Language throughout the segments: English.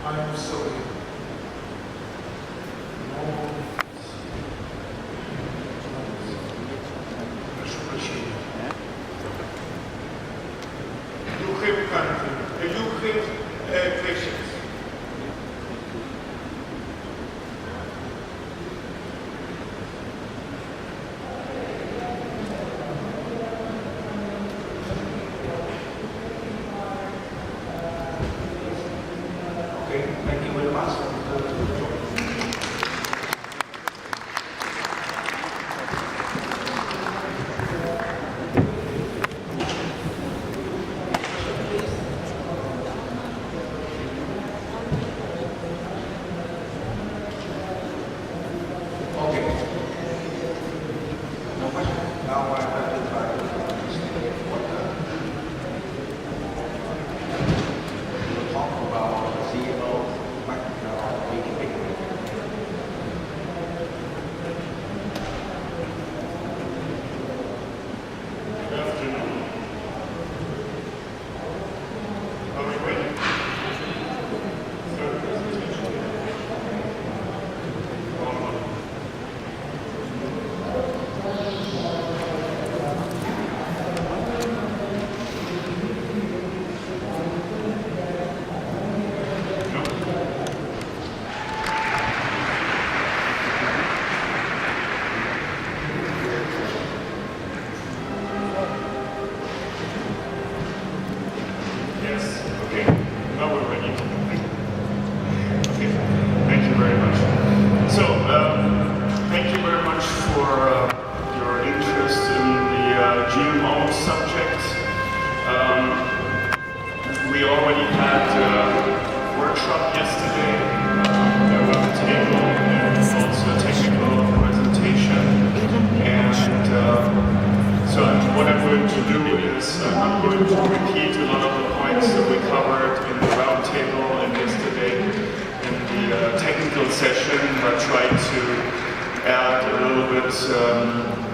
I'm sorry. You have questions. Okay, thank you very much.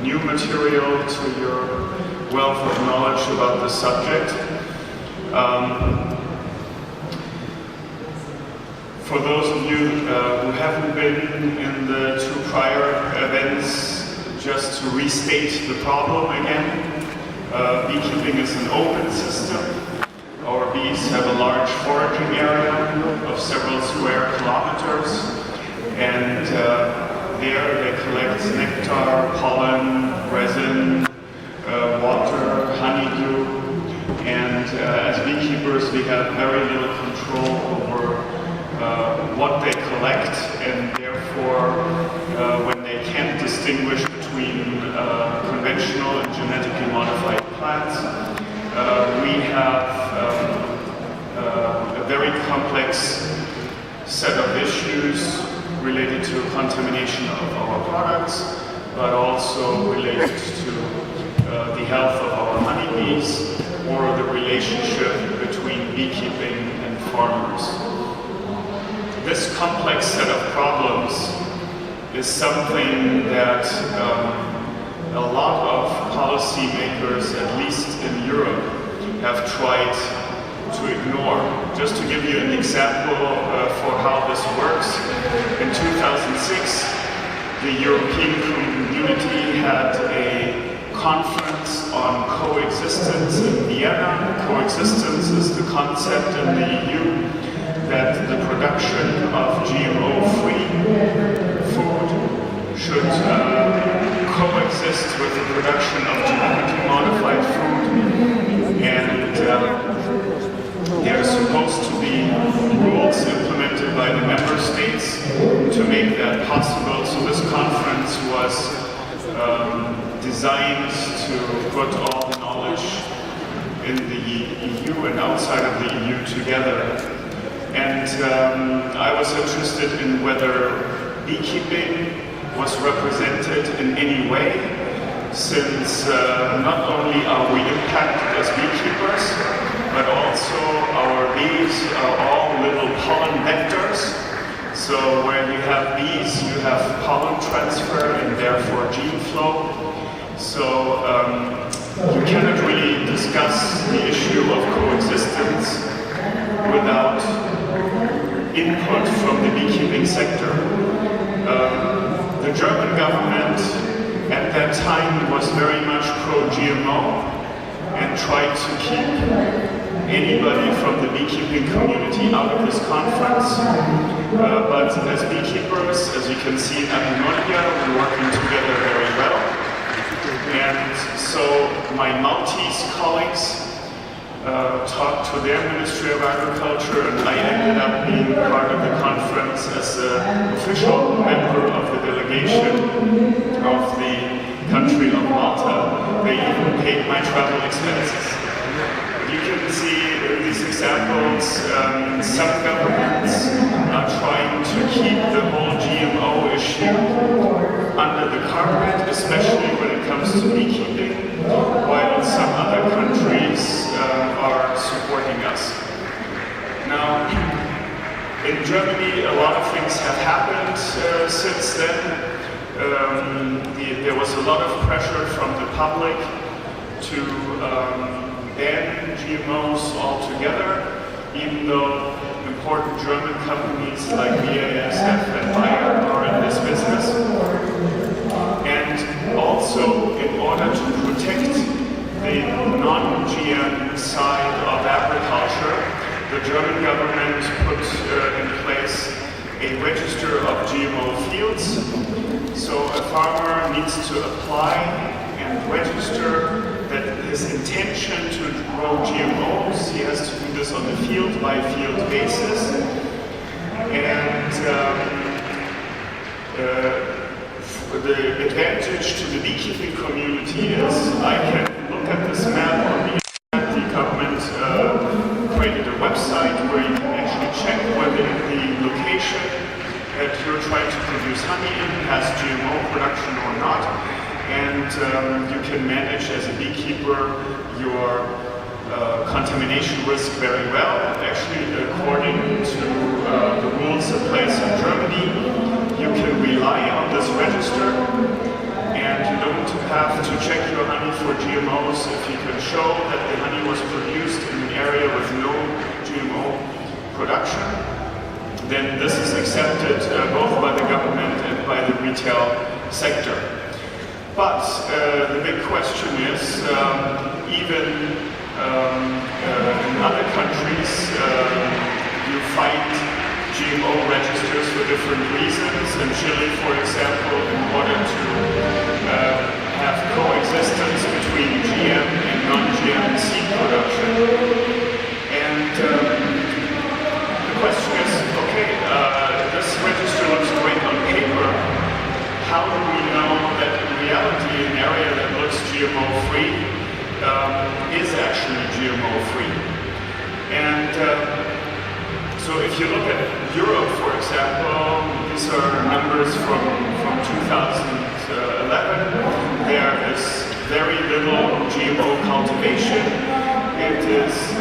New material to your wealth of knowledge about the subject. For those of you who haven't been in the two prior events, just to restate the problem again, beekeeping is an open system. Our bees have a large foraging area of several square kilometers, and there they collect nectar, pollen, resin, water, honeydew, and as beekeepers we have very little control over what they collect, and therefore when they can't distinguish between conventional and genetically modified plants, we have a very complex set of issues related to contamination of our products, but also related to the health of our honeybees or the relationship between beekeeping and farmers. This complex set of problems is something that a lot of policymakers, at least in Europe, have tried to ignore. Just to give you an example for how this works, in 2006 the European Community had a conference on coexistence in Vienna. Coexistence is the concept in the EU that the production of GMO-free food should coexist with the production of genetically modified food, and there are supposed to be rules implemented by the member states to make that possible. So this conference was designed to put all the knowledge in the EU and outside of the EU together. And I was interested in whether beekeeping was represented in any way, since not only are we impacted as beekeepers, but also our bees are all little pollen vectors. So where you have bees, you have pollen transfer and therefore gene flow. So you cannot really discuss the issue of coexistence without beekeeping sector. The German government at that time was very much pro-GMO and tried to keep anybody from the beekeeping community out of this conference. But as beekeepers, as you can see in Apimondia, we're working together very well. And so my Maltese colleagues talked to their Ministry of Agriculture, and I ended up being part of the conference as an official member of the delegation of the country of Malta. They even paid my travel expenses. You can see in these examples, some governments are trying to keep the whole GMO issue under the carpet, especially when it comes to beekeeping, while some other countries are supporting us. Now, in Germany, a lot of things have happened since then. There was a lot of pressure from the public to ban GMOs altogether, even though important German companies like Vyacheslav and Bayer are in this business. And also, in order to protect the non-GM side of agriculture, the German government put in place a register of GMO fields. So a farmer needs to apply and register that his intention to grow GMOs, he has to do this on a field-by-field basis. And the advantage to the beekeeping community is I can look at this map on the internet. The government created a website where you can actually check whether the location that you're trying to produce honey in has GMO production or not. And you can manage as a beekeeper your contamination risk very well. Actually, according to the rules in place in Germany, you can rely on this register, and you don't have to check your honey for GMOs if you can show that the honey was produced in an area with no GMO production. Then this is accepted both by the government and by the retail sector. But the big question is, even in other countries, you find GMO registers for different reasons. In Chile, for example, in order to have coexistence between GM and non-GM seed production. And the question is, okay, this register looks great on paper. How do we know that in reality an area that looks GMO-free is actually GMO-free? And so if you look at Europe, for example, these are numbers from 2011. There is very little GMO cultivation. It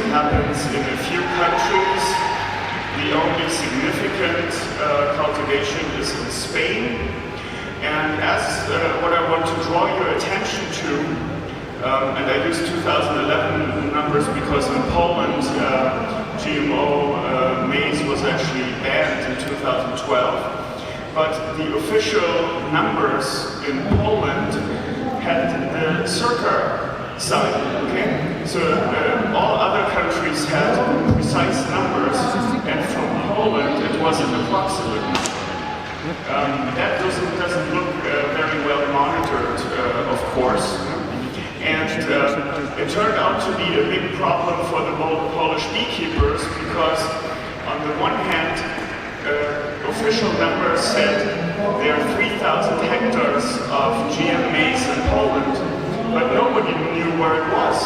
happens in a few countries. The only significant cultivation is in Spain. And as what I want to draw your attention to, and I use 2011 numbers because in Poland GMO maize was actually banned in 2012, but the official numbers in Poland had the circa sign, okay? So all other countries had precise numbers, and from Poland it was an approximate number. That doesn't look very well monitored, of course. And it turned out to be a big problem for the Polish beekeepers because, on the one hand, official numbers said there are 3,000 hectares of GM maize in Poland, but nobody knew where it was.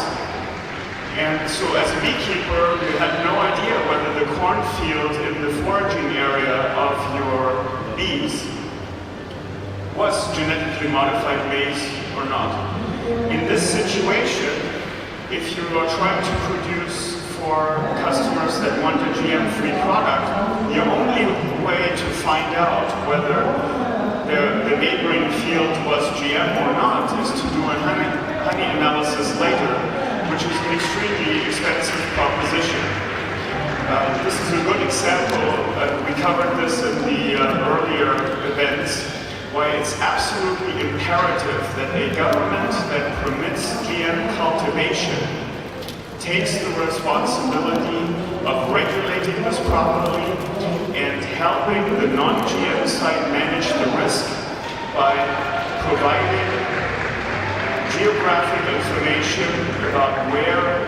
And so as a beekeeper, you had no idea whether the cornfield in the foraging area of your bees was genetically modified maize or not. In this situation, if you are trying to produce for customers that want a GM-free product, the only way to find out whether the neighboring field was GM or not is to do a honey analysis later, which is an extremely expensive proposition. This is a good example. We covered this in the earlier events, why it's absolutely imperative that a government that permits GM cultivation takes the responsibility of regulating this properly and helping the non-GM side manage the risk by providing geographic information about where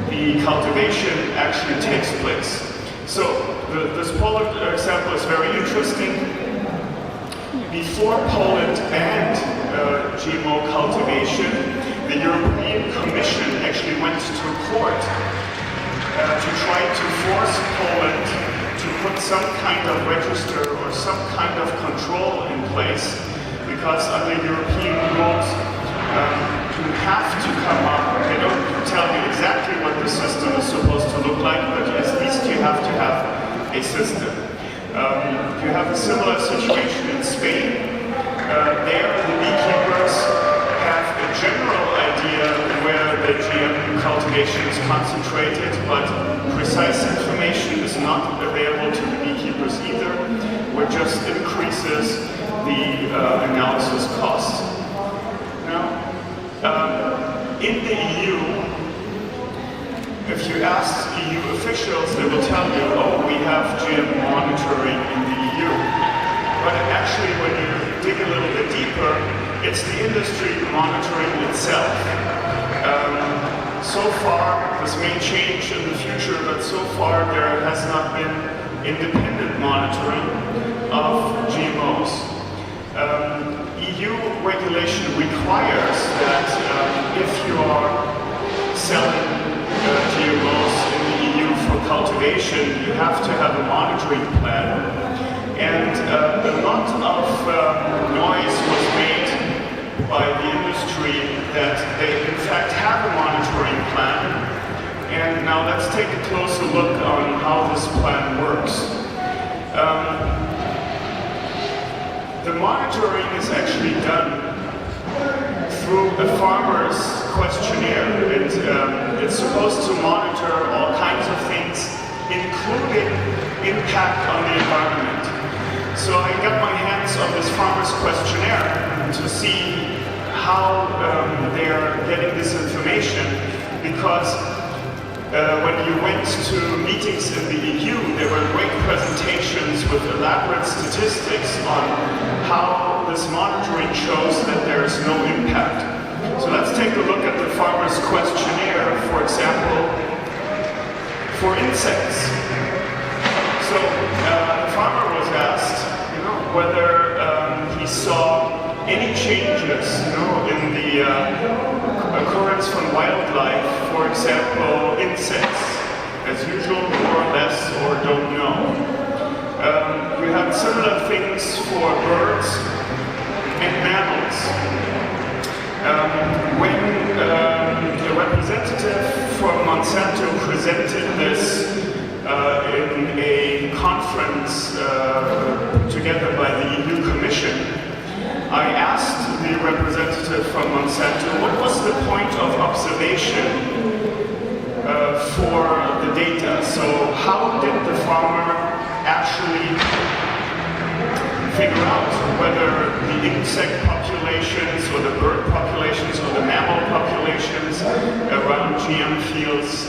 the cultivation actually takes place. So this Poland example is very interesting. Before Poland banned GMO cultivation, the European Commission actually went to court to try to force Poland to put some kind of register or some kind of control in place, because under European rules, you have to come up, they don't tell you exactly what the system is supposed to look like, but at least you have to have a system. You have a similar situation in Spain. There, the beekeepers have a general idea where the GM cultivation is concentrated, but precise information is not available to the beekeepers either, which just increases the analysis cost. Now, in the EU, if you ask EU officials, they will tell you, oh, we have GM monitoring in the EU. But actually, when you dig a little bit deeper, it's the industry monitoring itself. So far, this may change in the future, but so far there has not been independent monitoring of GMOs. EU regulation requires that if you are selling GMOs in the EU for cultivation, you have to have a monitoring plan. And a lot of noise was made by the industry that they in fact have a monitoring plan. And now let's take a closer look on how this plan works. The monitoring is actually done through a farmer's questionnaire. It's supposed to monitor all kinds of things, including impact on the environment. So I got my hands on this farmer's questionnaire to see how they're getting this information, because when you went to meetings in the EU, there were great presentations with elaborate statistics on how this monitoring shows that there is no impact. So let's take a look at the farmer's questionnaire, for example, for insects. So the farmer was asked, whether he saw any changes, in the occurrence from wildlife, for example, insects, as usual, more or less, or don't know. We have similar things for birds and mammals. When a representative from Monsanto presented this in a conference together by the EU Commission, I asked the representative from Monsanto what was the point of observation for the data. So how did the farmer actually figure out whether the insect populations or the bird populations or the mammal populations around GM fields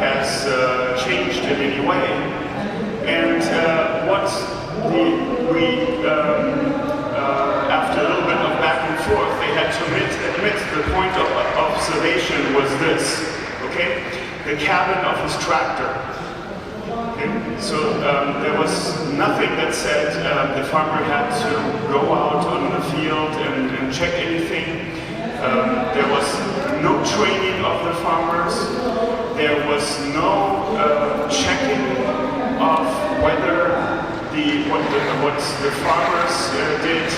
has changed in any way? And after a little bit of back and forth, they had to admit the point of observation was this, okay? The cabin of his tractor. Okay? So there was nothing that said the farmer had to go out on the field and check anything. There was no training of the farmers. There was no checking of whether what the farmers did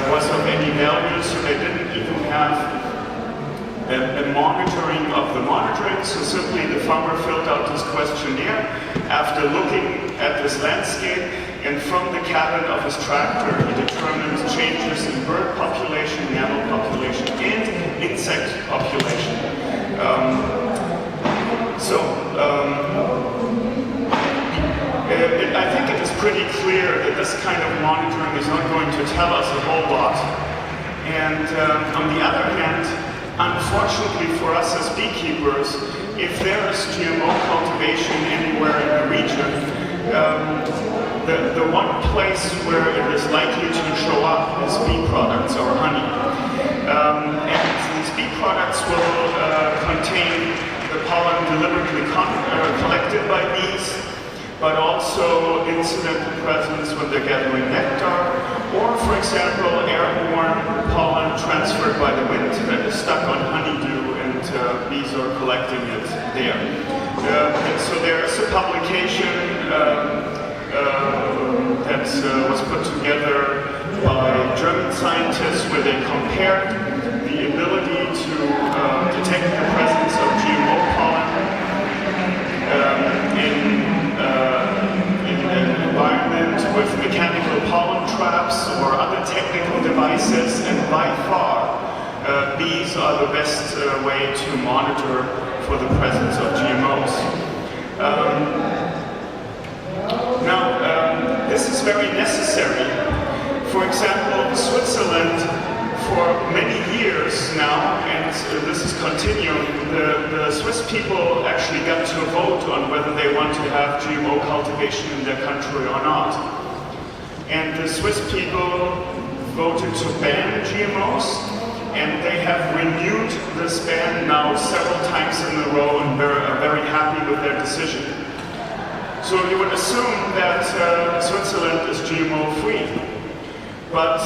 was of any value, so they didn't even have a monitoring of the monitoring. So simply the farmer filled out this questionnaire after looking at this landscape, and from the cabin of his tractor he determined changes in bird population, mammal population, and insect population. I think it is pretty clear that this kind of monitoring is not going to tell us a whole lot. And on the other hand, unfortunately for us as beekeepers, if there is GMO cultivation anywhere in the region, the one place where it is likely to show up is bee products or honey. And these bee products will contain the pollen deliberately collected by bees, but also incidental presence when they're gathering nectar, or for example, airborne pollen transferred by the wind that is stuck on honeydew and bees are collecting it there. So there is a publication that was put together by German scientists where they compared the ability to detect the presence of GMO pollen in an environment with mechanical pollen traps or other technical devices, and by far bees are the best way to monitor for the presence of GMOs. This is very necessary. For example, Switzerland, for many years now, and this is continuing, the Swiss people actually got to vote on whether they want to have GMO cultivation in their country or not. And the Swiss people voted to ban GMOs, and they have renewed this ban now several times in a row and are very happy with their decision. So you would assume that Switzerland is GMO-free, but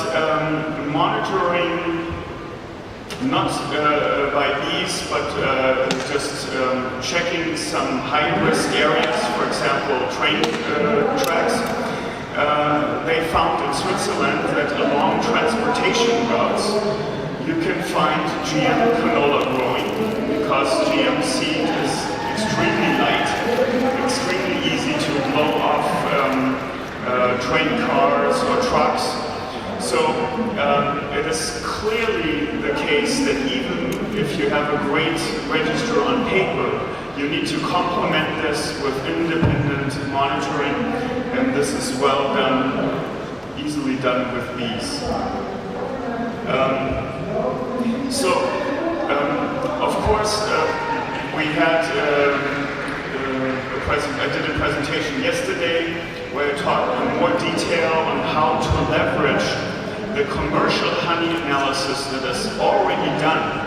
monitoring, not by bees, but just checking some high-risk areas, for example, train tracks, they found in Switzerland that along transportation routes you can find GM canola growing, because GM seed is extremely light, extremely easy to blow off train cars or trucks. So it is clearly the case that even if you have a great register on paper, you need to complement this with independent monitoring, and this is well done, easily done with bees. Of course, we had I did a presentation yesterday where I talked in more detail on how to leverage the commercial honey analysis that is already done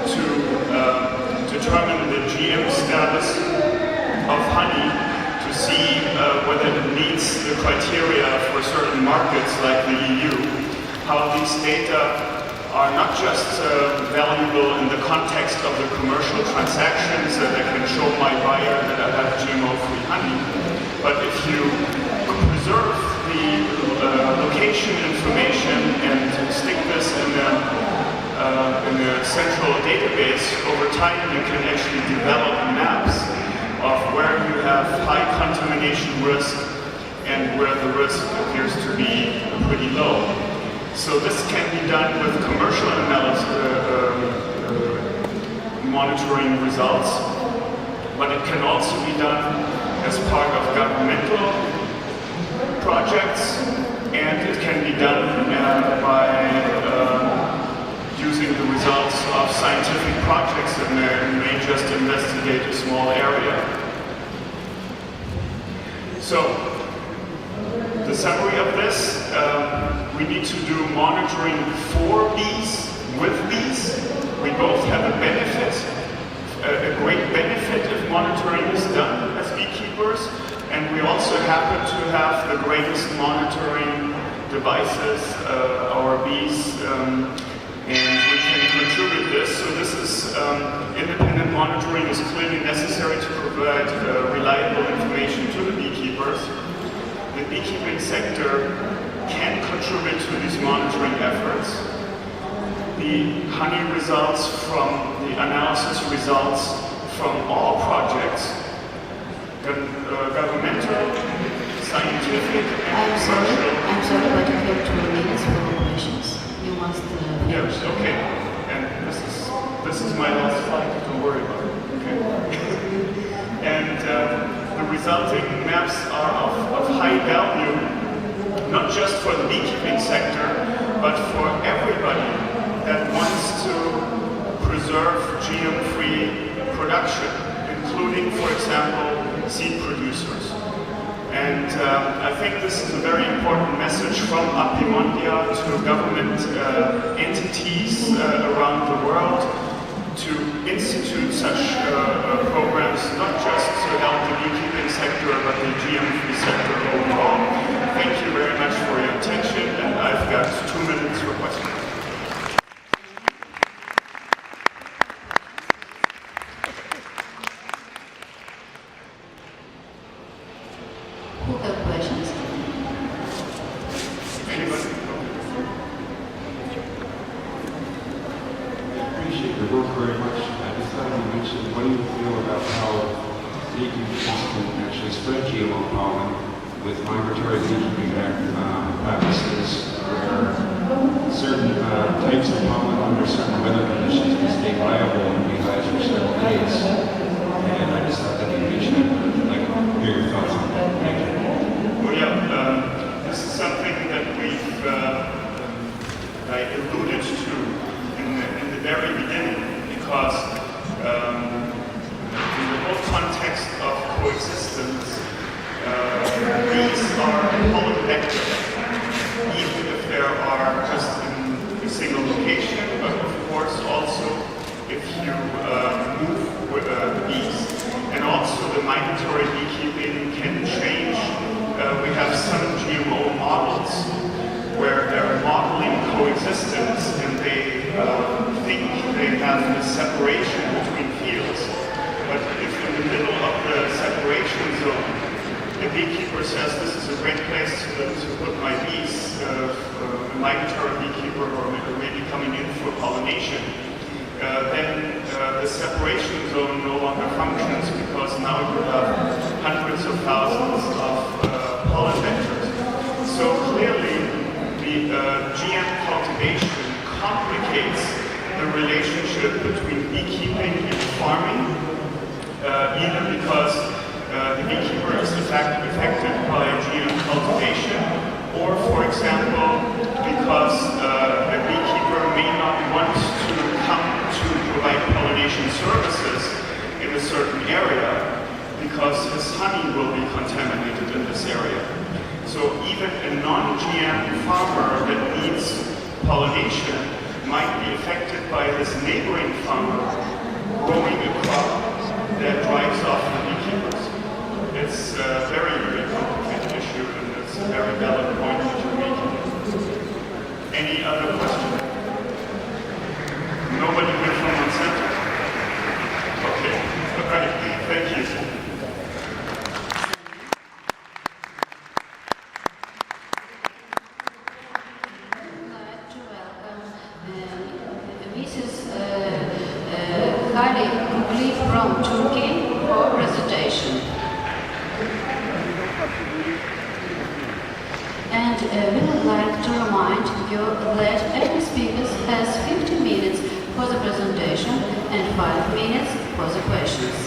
to determine the GM status of honey, to see whether it meets the criteria for certain markets like the EU, how these data are not just valuable in the context of the commercial transactions that I can show my buyer that I have GMO-free honey, but if you preserve the location information and stick this in a central database, over time you can actually develop maps of where you have high contamination risk and where the risk appears to be pretty low. So this can be done with commercial monitoring results, but it can also be done as part of governmental projects, and it can be done by using the results of scientific projects that may just investigate a small area. So, the summary of this, we need to do monitoring for bees, with bees. We both have a benefit, a great benefit if monitoring is done as beekeepers, and we also happen to have the greatest monitoring devices, our bees, and we can contribute this. So this is, independent monitoring is clearly necessary to provide reliable information to the beekeepers. The beekeeping sector can contribute to these monitoring efforts. The honey results from the analysis results from all projects, governmental, scientific, and commercial. I'm sorry, but you have 2 minutes for the questions. You must Yes, okay. And this is my last slide, don't worry about it. Okay. And the resulting map programs are of high value, not just for the beekeeping sector, but for everybody that wants to preserve GM-free production, including, for example, seed producers. And I think this is a very important message from Apimondia to government entities around the world to institute such programs, not just to help the beekeeping sector, but the GM-free sector overall. Thank you very much for your attention, and I've got 2 minutes for questions. Who have questions? Anybody? I appreciate your work very much. I just thought you mentioned, what do you feel about how beekeepers can actually spread GMO pollen with migratory beekeeping practices where certain types of pollen under certain weather conditions can stay viable and be hives for several days? And I just thought that you mentioned, like, hear your thoughts on that. Thank you. Well, yeah, this is something that I alluded to in the very beginning, because in the whole context of coexistence, bees are pollen vectors, even if there are just in a single location, but of course also if you move with the bees. And also the migratory beekeeping can change. We have some GMO models where they're modeling coexistence and they think they have a separation between fields. But if in the middle of the separation zone, the beekeeper says this is a great place to put my bees, a migratory beekeeper or maybe coming in for pollination, then the separation zone no longer functions because now you have hundreds of thousands of pollen vectors. So clearly the GM cultivation complicates the relationship between beekeeping and farming, either because the beekeeper is affected by GM cultivation, or for example, because the beekeeper may not want to come to provide pollination services in a certain area because his honey will be contaminated in this area. So even a non-GM farmer that needs pollination might be affected by his neighboring farmer growing a crop that drives off the beekeepers. It's a very, very complicated issue, and it's a very valid point that you're making. Any other question? Nobody here from Monsanto? Okay, all right, thank you. From Turkey for presentation. And we would like to remind you that every speaker has 50 minutes for the presentation and 5 minutes for the questions.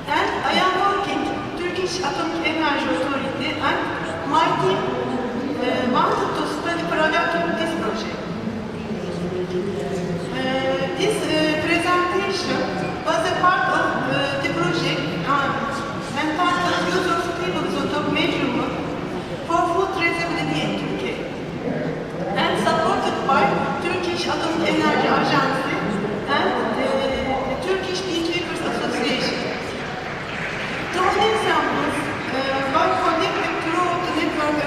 And I am working Turkish Atomic Energy Authority and my team wanted to study parallel to this project. This presentation was a part of the project entitled Use of Stable Isotope Measurement for Food Traceability in Turkey and supported by Turkish Atomic Energy Agency and the Turkish Beekeepers Association. The audience samples were collected throughout the network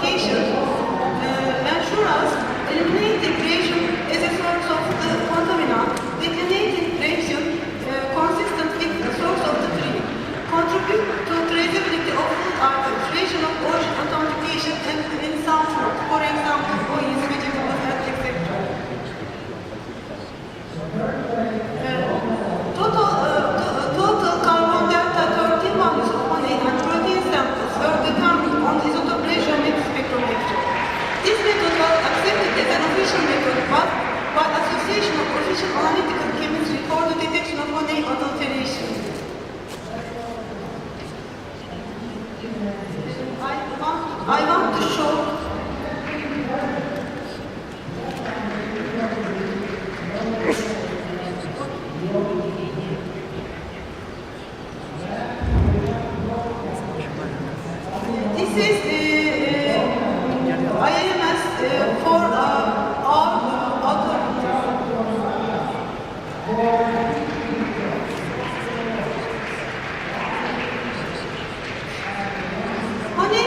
authentication ensure us eliminating reaction as a source of the contaminant, declinating reaction consistent with the source of the tree, contribute to traceability of food items, region of origin authentication, and in some food, for example, oils, vegetables, and etc. Total carbon delta 13 values of honey and protein samples were determined on the isotope ratio spectrometry. This method was accepted as an official method by Association of Official Analytical Chemistry for the detection of honey adulteration. I want to show this is IMS for our authority. Honey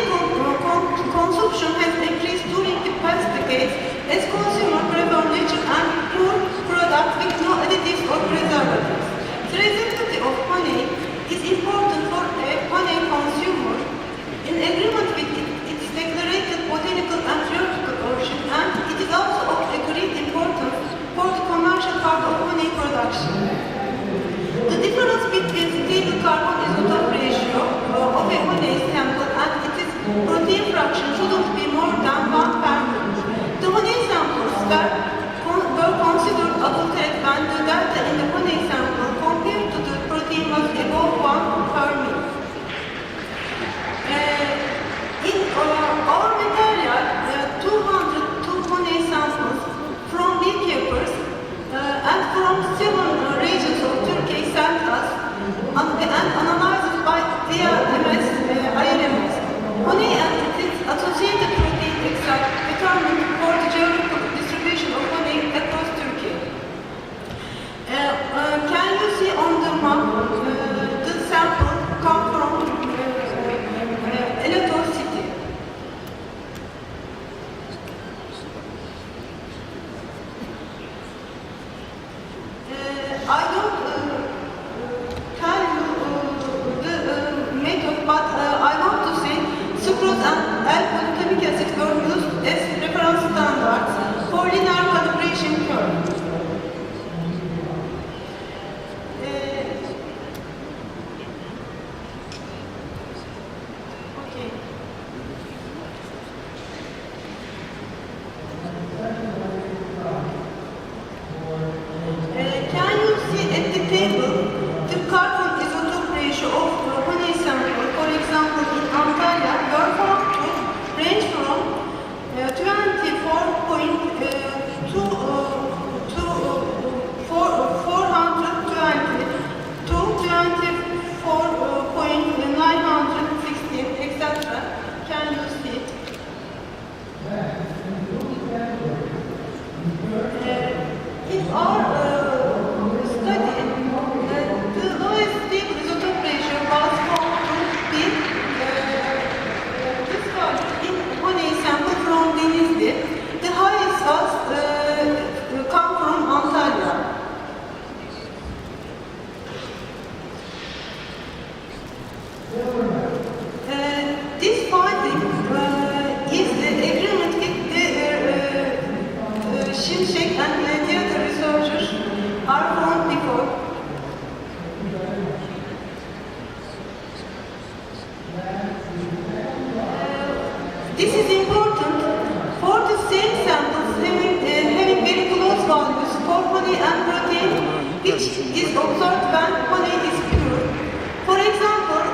consumption has increased during the past decades as consumers prefer nature and pure products with no additives or preservatives. Traceability of honey is important for a honey consumer in agreement with its declared botanical and theoretical origin, and it is also of a great importance for the commercial part of honey production. The difference between stable carbon isotope ratio of a honey sample and its protein fraction shouldn't be more than 1 per mole. The honey samples were considered adulterated when the delta in the honey sample compared to the protein was above 1 per mole. In our material, 202 honey samples from beekeepers and from 7 regions of Turkey sent us and analyzed by Ea-Irm. Honey and its associated protein extract determined for the geographical distribution of honey across Turkey. Can you see on the map the sample come from Ea-Irm city? I don't tell you the method, but I want to say sucrose and L-glutamic acid were used as reference standards for linear calibration curve. Okay. Can you see at the table the carbon isotope ratio of honey sample, for example, in Antalya, were found to range from 24.2 to 420 to 24.916, etc. Can you see it? In our study, the lowest stable isotope ratio was found to be this value in honey sample from Denizli. The highest was come from Antalya. This finding is the agreement with the Şimşek and theater researchers are found before. This is important for the same samples having very close values for honey and protein, which is observed when honey is pure. For example,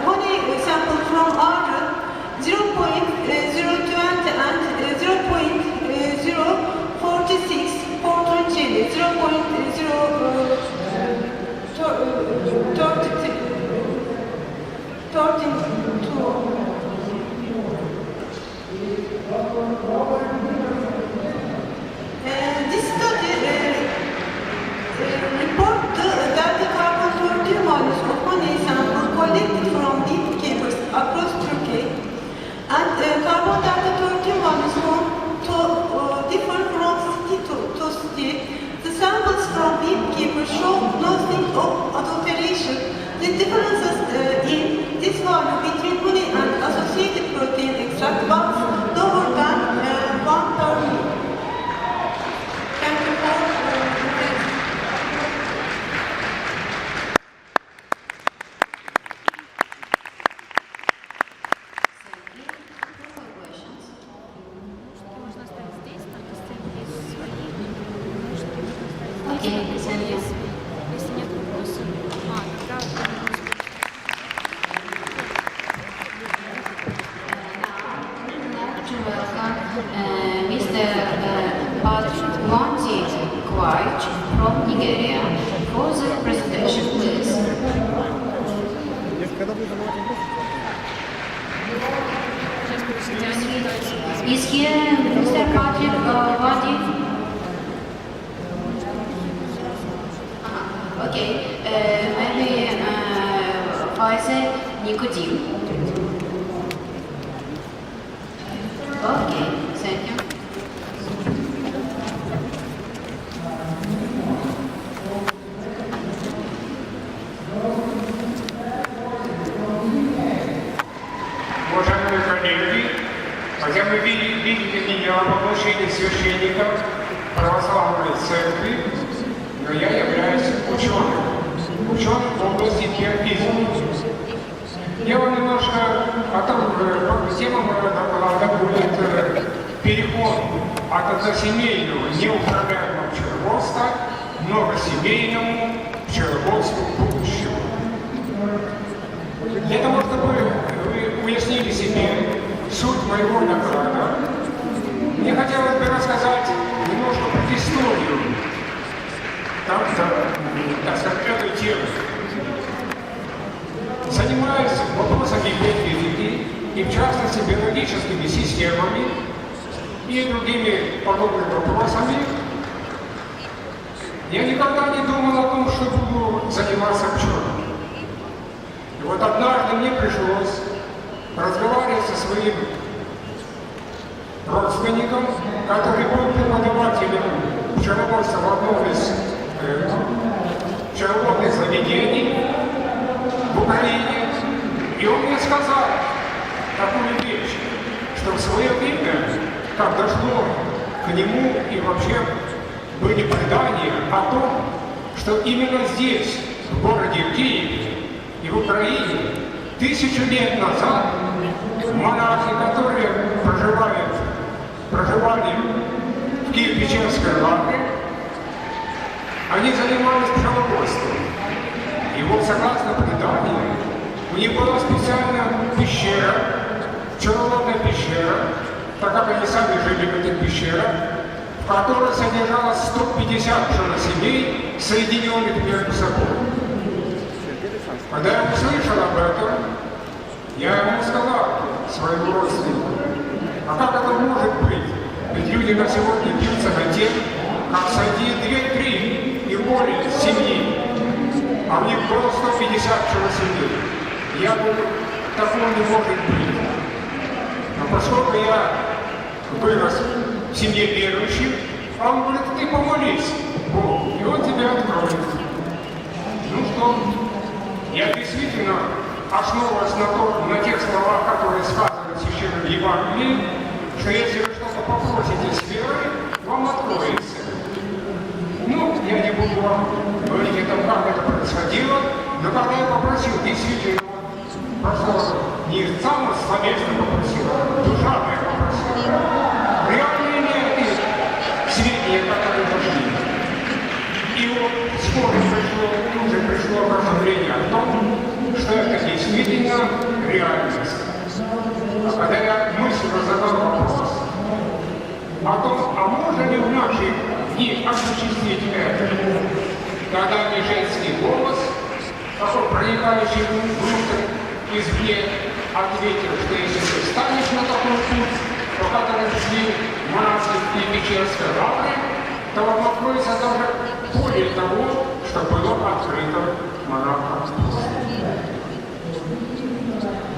honey sample from Archimandrite 0.020 and 0.046 for Tunçeli, 0.032. This study reports that the carbon 13 values of honey sample collected from beekeepers across Turkey and Is here Mr. Patrick Vadi? Okay, maybe Pfizer Nikodim. Okay, thank you. Уважаемые коллеги, хотя вы видите меня в отношении священников православной церкви, но я являюсь ученым в области геофизики. Я вам немножко тема моего доклада будет переход от односемейного неуправляемого пчеловодства к многосемейному пчеловодству будущего. Для того, чтобы вы уяснили себе суть моего доклада, мне хотелось бы рассказать немножко про историю так сказать, этой темы. Занимаясь вопросами биофизики и, в частности, биологическими системами и другими подобными вопросами, я никогда не думал о том, что буду заниматься пчелами. И вот однажды мне пришлось разговаривать со своим родственником, который был преподавателем пчеловодства в одном из пчеловодных заведений в Украине. И он мне сказал такую вещь, что в свое время, как дошло к нему и вообще были предания о том, что именно здесь, в городе Киеве и в Украине, 1000 лет назад монахи, которые проживали в Киево-Печерской лавре, они занимались пчеловодством. И вот, согласно преданию, у них была специальная пещера, пчеловодная пещера, так как они сами жили в этих пещерах, в которой содержалось 150 пчелосемей, соединенных между собой. Когда я услышал об этом, я ему сказал, своему родственнику, а как это может быть? Ведь люди на сегодня бьются на тем, как сойти 2-3 и более семьи, а у них было 150 пчелосемей. Я говорю, такого не может быть. Но поскольку я вырос в семье верующих, он говорит, ты помолись Богу, и он тебя откроет. Ну что, я действительно основываюсь на тех словах, которые сказаны в Священном Евангелии, что если вы что-то попросите с верой, вам откроется. Ну, я не буду вам говорить о том, как это происходило, но когда я попросил, действительно, прошло не сам словесно попросил, а душа моя попросила. Реальные энергии, сведения, которые пошли. И вот вскоре пришло разумление о том, что это действительно реальность. А когда я мысленно задал вопрос о том, а можно ли в наши дни осуществить это, когда не женский голос, такой проникающий внутрь, извне, ответил, что если ты встанешь на такой путь, по которому шли монахи и Печерской лавры, то вам откроется даже более того, что было открыто монахам.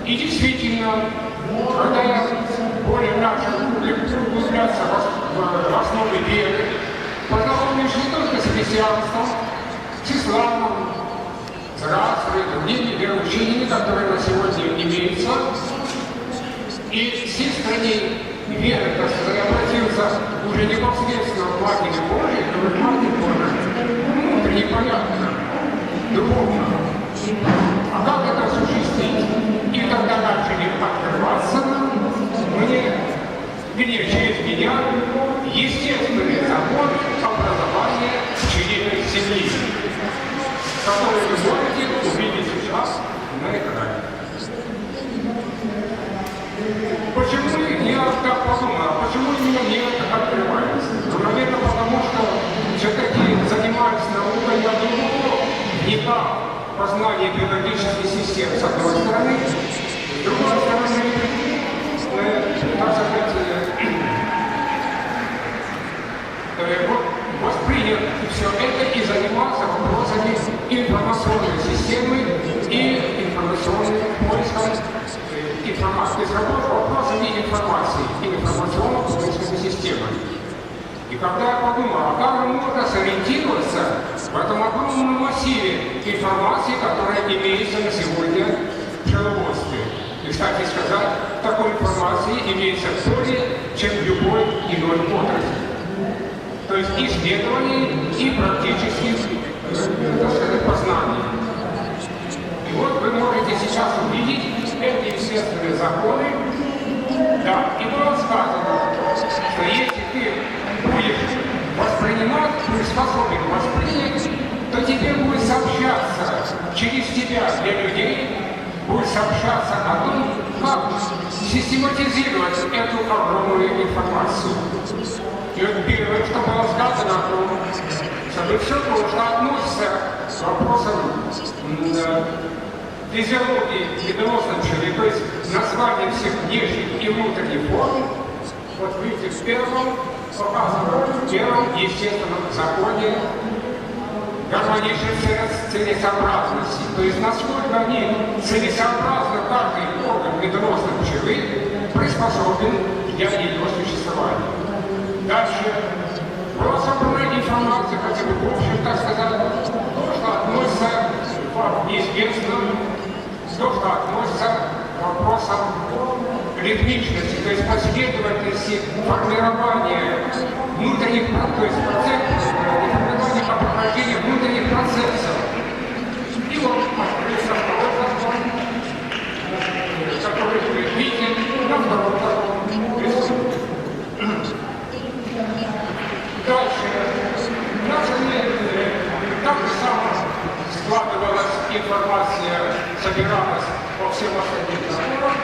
И действительно, когда я более начал углубляться в основы веры, познакомившись не только с христианством, с исламом, с расой, другими вероучениями, которые на сегодня имеются, и с искренней верой, так сказать, я обратился уже непосредственно к Матери Божией, но к Матери Божией внутренне понятно, духовно. А как это осуществить? И когда начали открываться нам, через меня, естественный закон образования пчелиной семьи, который вы можете увидеть сейчас на экране. Почему я так подумал? Почему именно мне это открывается? Ну, наверное, потому что все-таки занимаюсь наукой, я думаю, не как познание биологических систем с одной стороны, с другой стороны, так сказать, есть вопросами информации и информационно-поисковой системы. И когда я подумал, а как же можно сориентироваться в этом огромном массиве информации, которая имеется на сегодня в пчеловодстве. И, кстати сказать, такой информации имеется более, чем в любой иной отрасли. То есть исследований и практических, так сказать, познаний. И вот вы можете сейчас увидеть эти естественные законы. Да, и было сказано, что если ты будешь воспринимать, будешь способен воспринять, то тебе будет сообщаться через тебя для людей, будет сообщаться о том, как систематизировать эту огромную информацию. И вот первое, что было сказано о том, что все то, что относится к вопросам физиологии медоносной пчелы, то есть название всех внешних и внутренних форм, вот видите, в первом показано в первом естественном законе гармоничной целесообразности. То есть насколько они целесообразно, каждый орган медоносной пчелы приспособлен для ее существования. Дальше была собрана информация, хотя бы в общем, так сказать, то, что относится к неизвестным, то, что относится к вопросам ритмичности, то есть последовательности формирования внутренних, то есть процессов, формирования прохождения внутренних процессов. И вот открылся второй закон, который вы видите на втором рисунке. Дальше. Так же самое складывалась информация, собиралась по всем остальным законам,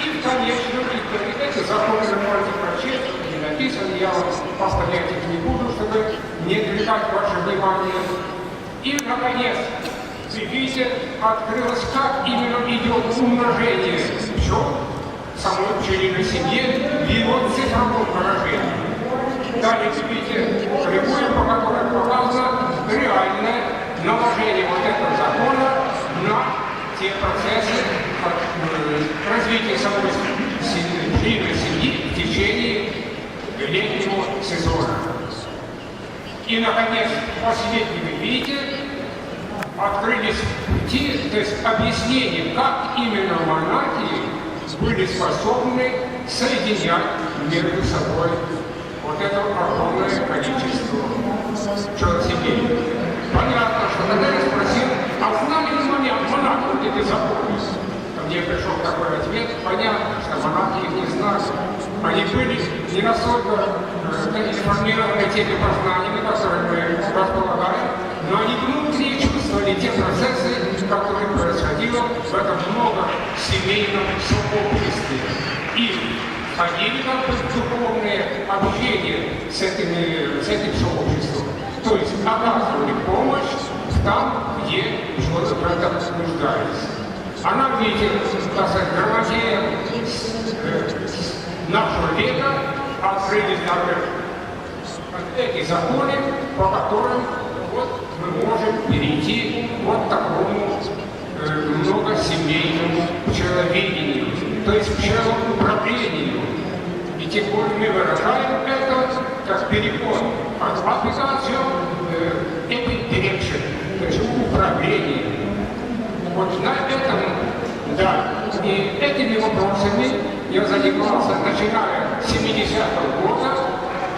и в конечном итоге эти законы вы можете прочесть, не написаны, я вам повторять их не буду, чтобы не отвлекать ваше внимание. И, наконец, вы видите, открылось, как именно идет умножение пчел в самой пчелиной семье в его цифровом выражении. Далее вы видите прямую, по которой показано реальное наложение вот этого закона на те процессы развития самой пчелиной семьи в течение летнего сезона. И, наконец, последний вы видите, открылись пути, то есть объяснение, как именно монахи были способны соединять между собой вот это огромное количество пчелосемей. Понятно, что когда я спросил, а знали ли монахи вот эти законы? Ко мне пришел такой ответ, понятно, что монахи их не знали. Они были не настолько информированы теми познаниями, которыми мы располагаем, но они внутри чувствовали те процессы, которые происходили в этом многосемейном сообществе. И ходили как бы в духовное общение с этим сообществом. То есть оказывали помощь там, где пчелы в этом нуждались. Она, видите, так сказать, грамотея нашего века открылись эти законы, по которым вот мы можем перейти вот к такому многосемейному пчеловедению, то есть пчелоуправлению. И тем более мы выражаем это как переход от application Epidirection, то есть управление. Вот на этом, да, и этими вопросами я занимался, начиная с 70-го года,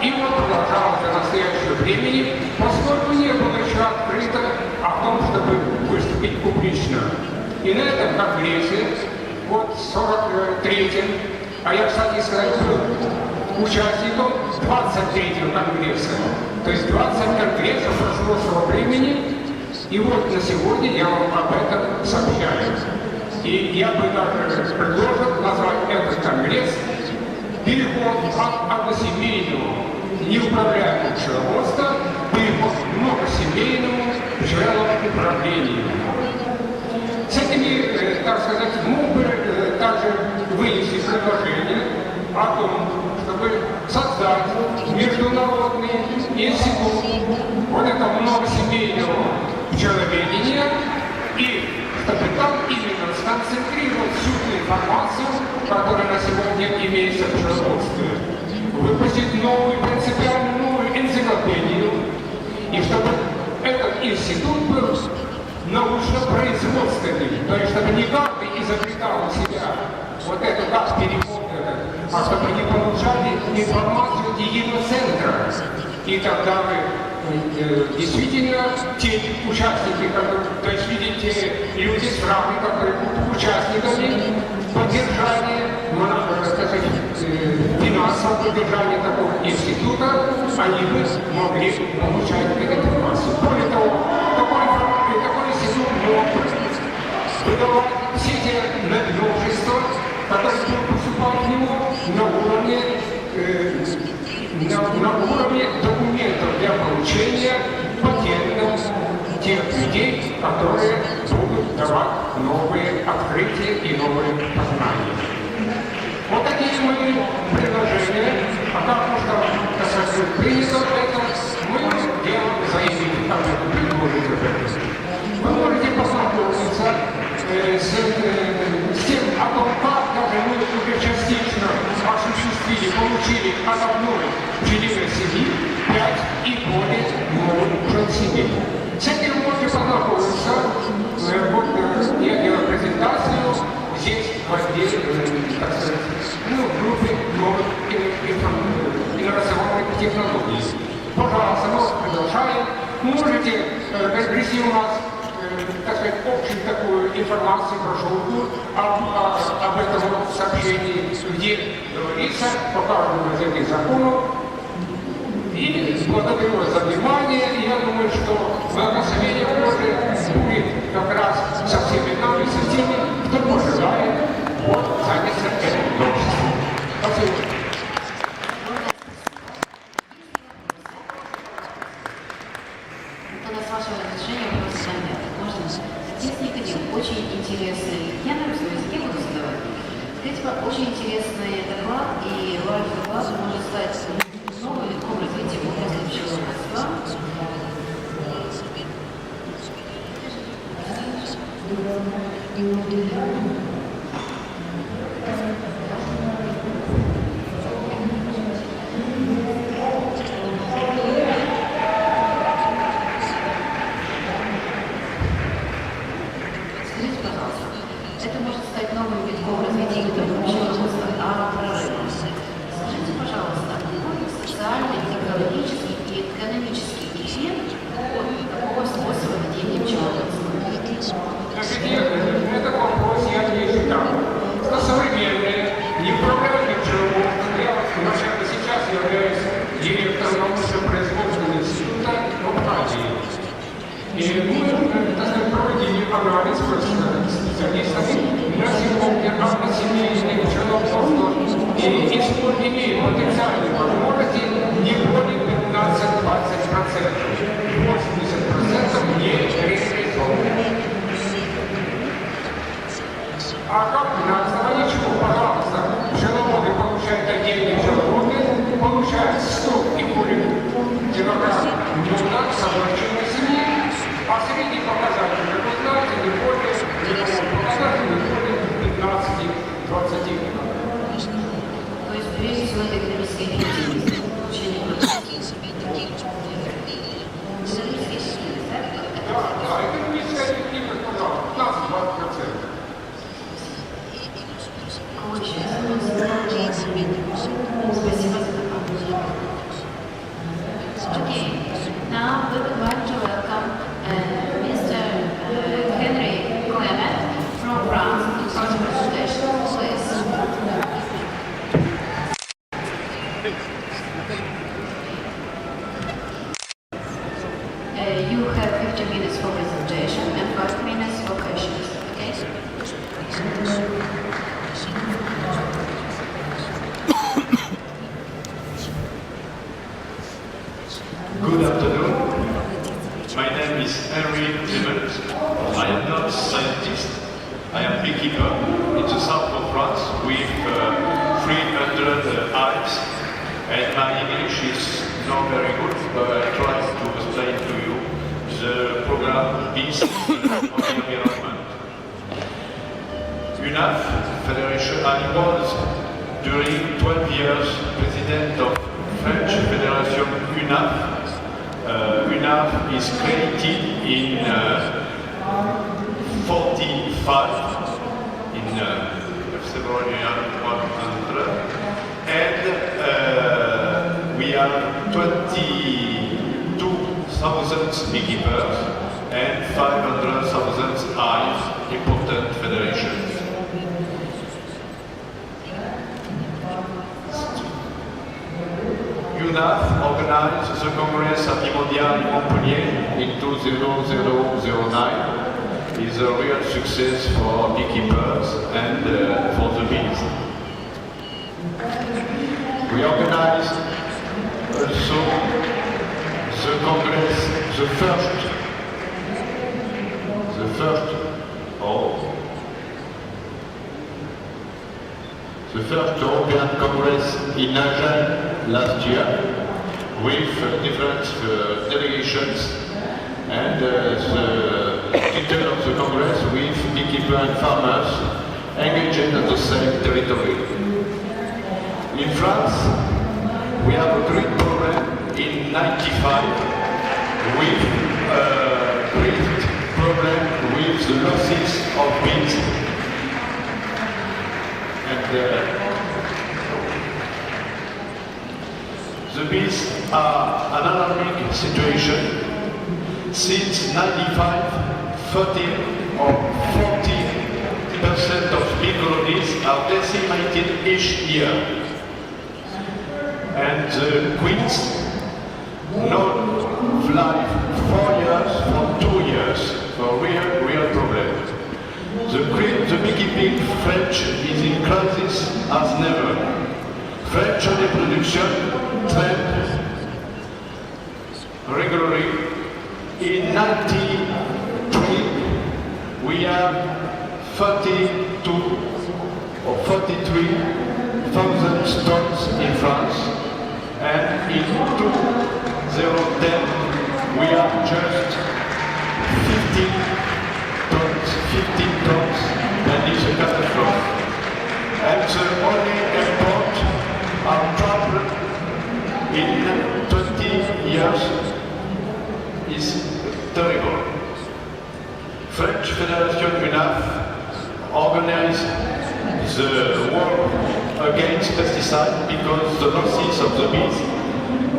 и вот продолжал до настоящего времени, поскольку не было еще открыто о том, чтобы выступить публично. И на этом конгрессе, вот в 43-м, а я, кстати сказать, был участником 23-го конгресса, то есть 20 конгрессов прошло с того времени, и вот на сегодня я вам об этом сообщаю. И я бы даже предложил назвать этот конгресс переход от односемейного неуправляемого пчеловодства к многосемейному пчелоуправлению. С этими, так сказать, мог бы также вынести предложение о том, чтобы создать международный институт вот этого многосемейного пчеловедения, и чтобы там именно сконцентрировать всю информацию, которая на сегодня имеется в пчеловодстве, выпустить новую, принципиально новую энциклопедию, и чтобы этот институт был научно-производственный, то есть чтобы не каждый изобретал у себя вот эту как переход этот, а чтобы они получали информацию от единого центра. И тогда вы действительно те участники, которые, то есть видите, люди страны, которые будут участниками поддержания, финансового поддержания такого института, они бы могли получать эту информацию. Более того, такой институт мог выдавать все те новшества, которые будут поступать в него на уровне документов для получения патентов тех людей, которые будут давать новые открытия и новые познания. Вот такие мои предложения. А как уж принято это, мы делаем заявление, как это предложить. Вы можете познакомиться с тем, о том, как даже мы уже частично осуществили, получили от одной пчелиной семьи 5 и более новых пчел-семей. С этим можете познакомиться. Вот я делаю презентацию здесь в отделе, так сказать, в группе новых инновационных технологий. Пожалуйста, мы продолжаем. Можете приобрести у нас, так сказать, общую такую информацию, брошюрку об этом сообщении, где говорится по каждому из этих законов. И благодарю вас за внимание. И я думаю, что благословение Божие будет как раз со всеми нами, со теми, кто пожелает заняться этим творчеством. Спасибо. С вашего разрешения вопрос задать. Можно? Здесь Никодим. Очень интересный. Я на русском языке буду задавать. Скажите, очень интересный доклад, и ваш доклад может стать новым витком развития в области пчеловодства. Скажите, пожалуйста, это может стать новым витком развития не только пчеловодства, а прорывом. Скажите, пожалуйста, какой социальный, экологический и экономический эффект от такого способа ведения пчеловодства? Этот вопрос я не считал. Что современные, неуправляемые пчеловодства, я сейчас являюсь директором научно-производственного института в Азии. И мы, так сказать, проводили анализ специалистами на сегодня односемейных пчеловодства и имеют потенциальные возможности не более 15-20%. 80% не реализованы. А как на основании чего, пожалуйста, пчеловоды получают отдельные пчеловоды, получают 100 и более килограмм меда с обращенной семьи, а средний показатель, как вы знаете, не более, показатель не более 15-20 килограмм. То есть, прежде всего, это экономическая эффективность получения продукции. Да, экономическая эффективность, пожалуйста, 15-20%. Спасибо за доклад. Okay, now we would like to welcome Mr. Henri from France for the presentation. Please. You have 50 minutes for presentation and 5 minutes for questions. Okay? Good afternoon. My name is Henri. I am not a scientist. I am beekeeper in the south of France with 300 hives, and my English is not very good, but I try to explain to you the program Bees of the environment. Enough Federation, and he was during 12 years president of French Federation UNAF. UNAF is created in 45 in several years, 100, and we have 22,000 beekeepers and 500,000 hives, important federations. UNAF organized the Congress Apimondia in Montpellier in 2009. It's a real success for beekeepers and for the bees. We organized also the Congress, the first European Congress in Anjos last year with different delegations, and the title of the Congress with beekeepers and farmers engaged at the same territory. In France, we have a great problem in 95 with a great problem with the losses of bees. And the bees are an alarming situation. Since 95, 30 or 40% of bee colonies are decimated each year. And the queens not fly 4 years for 2 years, so real problem. The beekeeping French is in crisis as never. French reproduction trend regularly. In 93, we have 32 or 43,000 tons in France, and in 2010 we have just 15 tons, and it's a catastrophe. And the only import are trapped in 20 years is terrible. French Federation UNAF organized the war against pesticides because the losses of the bees,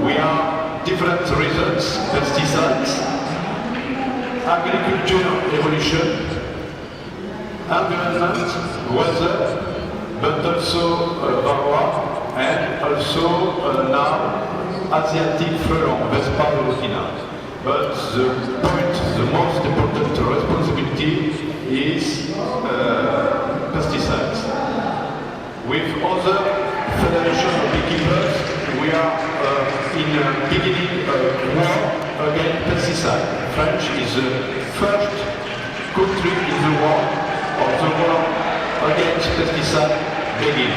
we have different reasons: pesticides, agriculture evolution, environment, weather, but also varroa, and also now Asiatic frelon, Vespa Valentin. But the most important responsibility is pesticides. With other federation of beekeepers, we are in the beginning of war against pesticides. France is the first country in the world of the war against pesticides begin.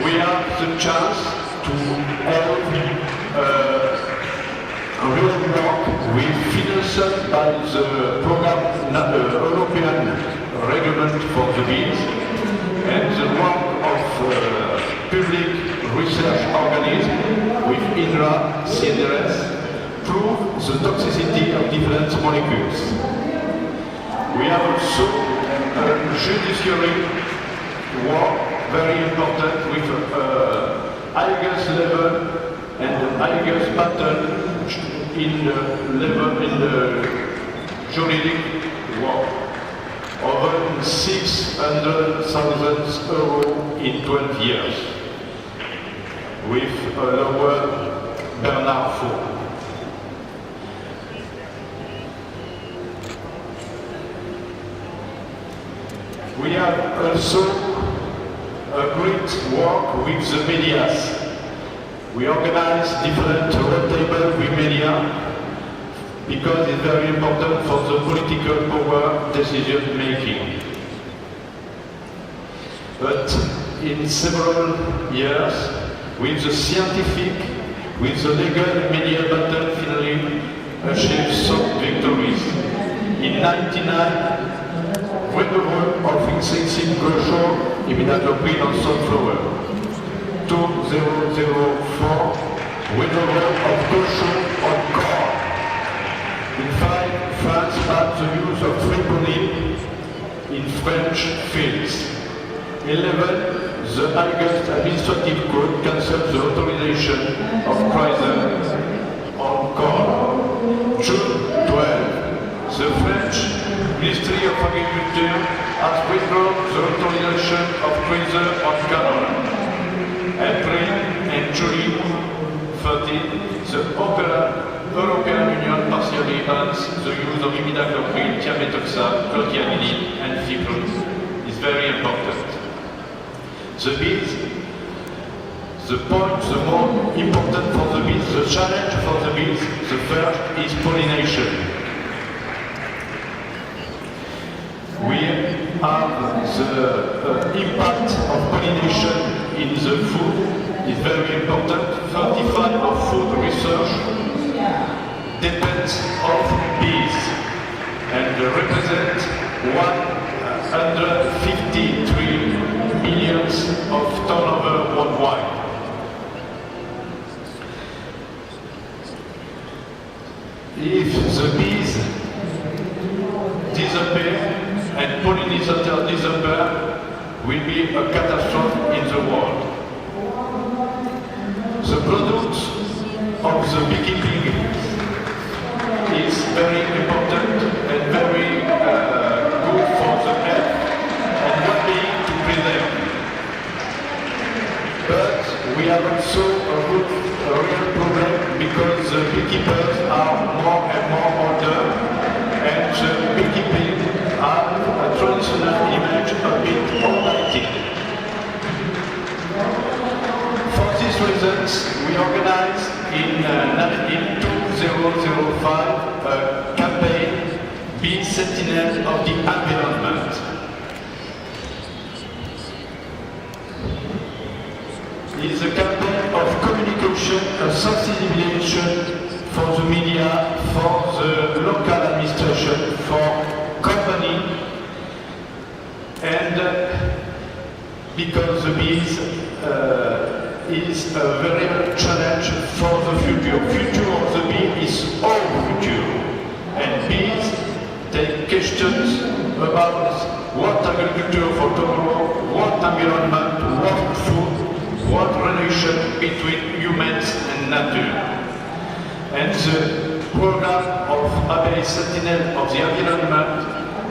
We have the chance to help real work with financed by the program European Regulation for the Bees and the work of public research organisms with INRA, CNRS, prove the toxicity of different molecules. We have also a judiciary work very important with Alga's level and Alga's pattern in the juridic work. Over 600,000 euros in 12 years with a lower Bernard Faux. We have also a great work with the medias. We organize different roundtables with media because it's very important for the political power decision making. But in several years, with the scientific, with the legal media battle finally achieved some victories. In 1999, withdrawal of insensate Gluschenko imidacloprid on sunflower. 2004, withdrawal of Gluschenko on corn. In 5, France banned the use of treponine in French fields. 11, the highest administrative code cancelled the authorization of Pfizer on corn. June 12, the French Ministry of Agriculture has withdrawn the authorization of Pfizer on canola. April and July 13, the European Union partially bans the use of imidacloprid, thiamethoxam, clothianidin, and fipron. It's very important. The bees, the more important for the bees, the challenge for the bees, the first is pollination. We have the impact of pollination in the food is very important. 35% of food research depends on bees and represent 153 millions of turnover worldwide. If the bees disappear and pollinators disappear, will be a catastrophe in the world. The product of the beekeeping is very important and very good for the health and well-being to preserve. But we have also a real problem because the beekeepers are more and more older, and the beekeeping have a traditional image a bit outdated. For these reasons, we organized in 2005 a campaign, Be Sentinel of the Environment. It is a campaign of communication and sensibilization for the media, for the local administration, for company, and because the bees is a very challenge for the future. Future of the bee is our future, and bees take questions about what agriculture for tomorrow, what environment, what food, what relation between humans and nature. And the program of Abbey Sentinel of the Environment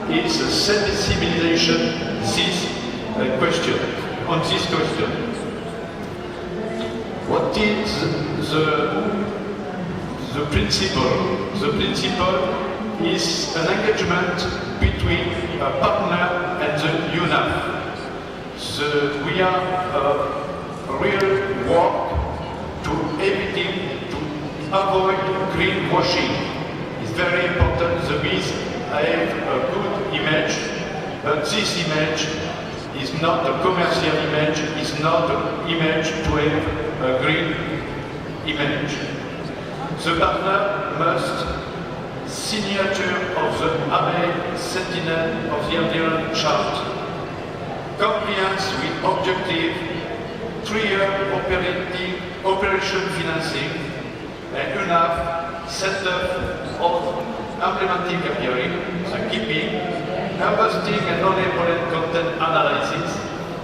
is a sensibilization on this question. What is the principle? The principle is an engagement between a partner and the UNAF. We are real work to everything to avoid greenwashing. It's very important. The bees have a good image, but this image is not a commercial image, it's not an image to have a green image. The partner must signature of the Abbey Sentinel of the Environment Chart, compliance with objective, 3-year operation financing, and UNAF setup of implementing Apiary, the keeping, harvesting and non-pollen content analysis,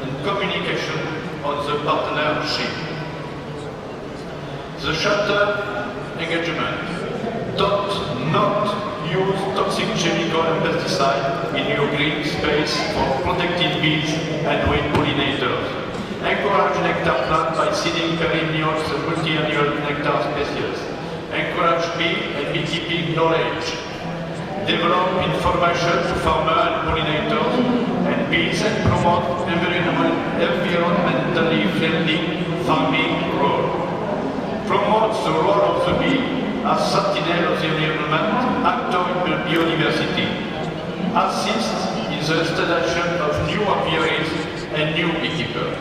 and communication on the partnership. The charter engagement. Don't not use toxic chemical and pesticide in your green space for protecting bees and wing pollinators. Encourage nectar plant by seeding perennials and multi-annual nectar species. Encourage bee and beekeeping knowledge. Develop information to farmers and pollinators and bees and promote environmentally friendly farming role. Promote the role of the bee as sentinel of the environment, actor in biodiversity. Assist in the installation of new apiaries and new beekeepers.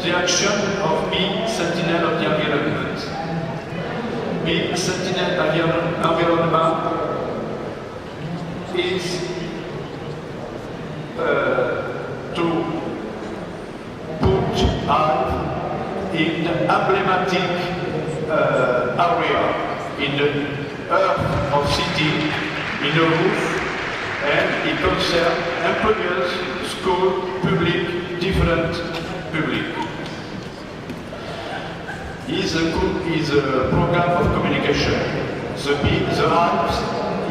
The action of bee sentinel of the environment. big Sentinel environment is to put hive in emblematic area in the earth of city, in a roof, and it concerns employers, school, public, different public. Is a program of communication. The hive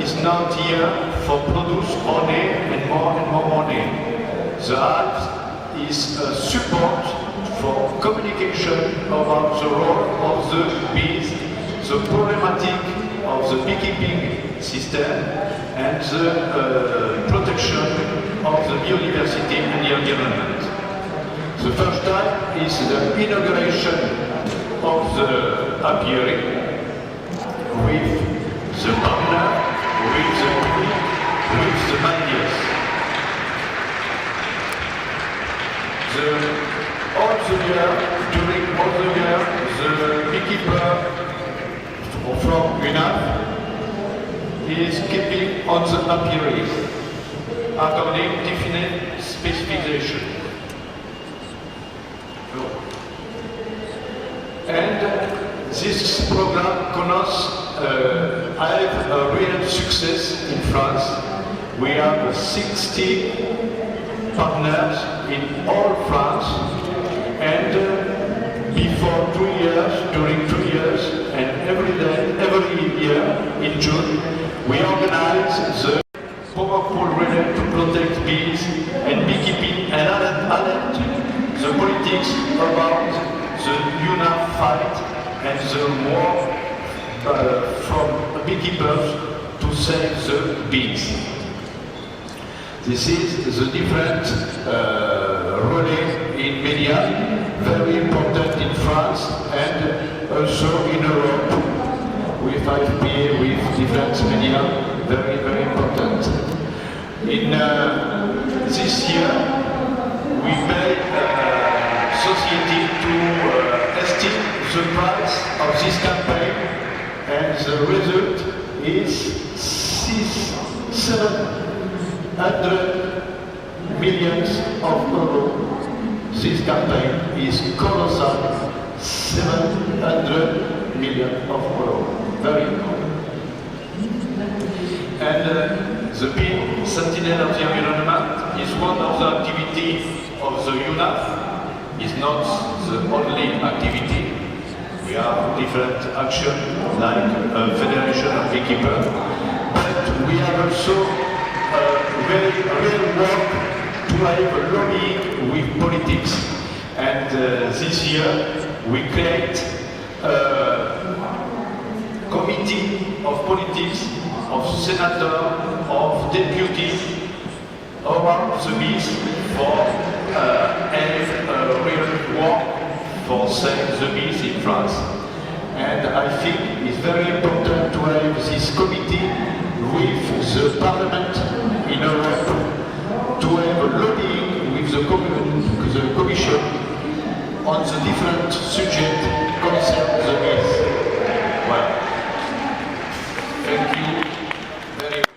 is not here for produce honey and more honey. The hive is a support for communication about the role of the bees, the problematic of the beekeeping system, and the protection of the biodiversity and the environment. The first time is the inauguration of the Apiary with the partner, with the public, with the managers. All the year, during all the year, the beekeeper from UNAF is keeping on the apiaries according to definite specification. And this program have a real success in France. We have 60 partners in all France, and before 2 years, during 2 years, and every year in June, we organize the powerful relay to protect bees and beekeeping and alert the politics about the UNAF fight and the war from beekeepers to save the bees. This is the different relay in media, very important in France and also in Europe with IFPA, with different media, very, very important. In this year, we made society to estimate the price of this campaign, and the result is 700 million euros. This campaign is colossal, 700 million euros. Very important. And the bee Sentinel of the environment is one of the activities of the UNAF. Is not the only activity. We have different action like Federation of Beekeepers, but we have also very real work to have lobbying with politics. And this year we create a committee of politics, of senator, of deputy about the bees for a real work for save the bees in France. And I think it's very important to have this committee with the parliament in Europe to have a lobbying with the commission on the different subjects concerning the bees. Well, thank you very much.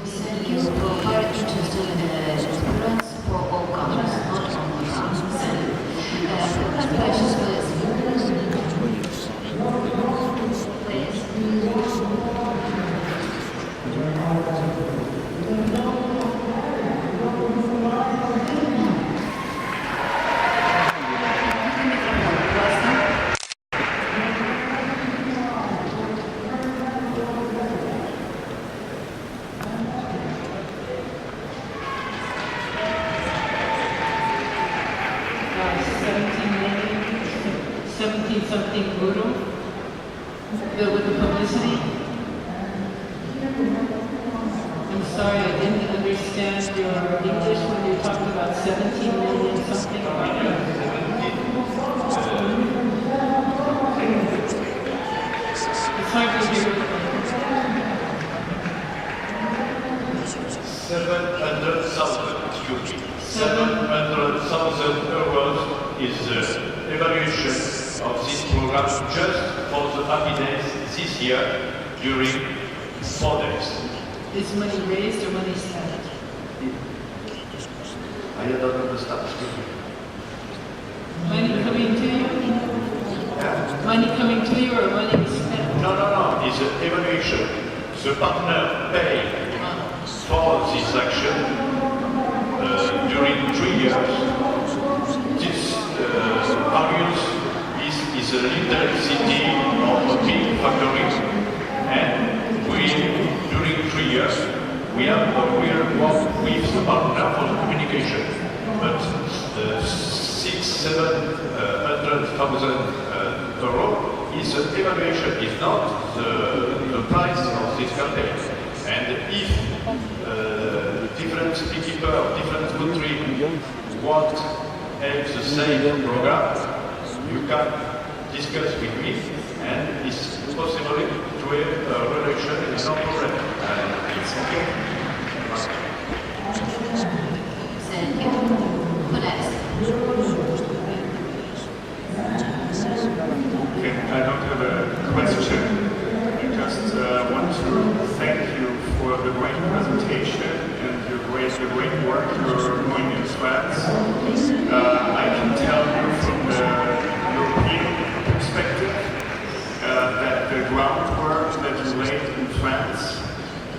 Thank you for very interesting experience for all countries, not only France. Congratulations, please. Something brutal with the publicity. I'm sorry, I didn't understand your English when you talked about 17 million something. It's hard to hear. 700,000. excuse me, 700,000 euros is the evaluation of this program just for the happy days this year during 4 days. Is money raised or money spent? I don't understand, excuse me. Money coming to you? Yeah? Money coming to you or money spent? No, it's an evaluation. The partner pay for this action during 3 years. This Anjos is a little city or a big factory, and during 3 years we will work with the partner for the communication. But 600,000-700,000 euro is the evaluation, is not the price of this campaign. And if different beekeepers of different countries want help the same program, you can discuss with me, and it's possible to have a relation and no problem. And it's okay. Thank you. Who next? Okay, I don't have a question. I just want to thank you for the great presentation and the great work you're doing in France. I can tell you from the European perspective that the groundwork that you laid in France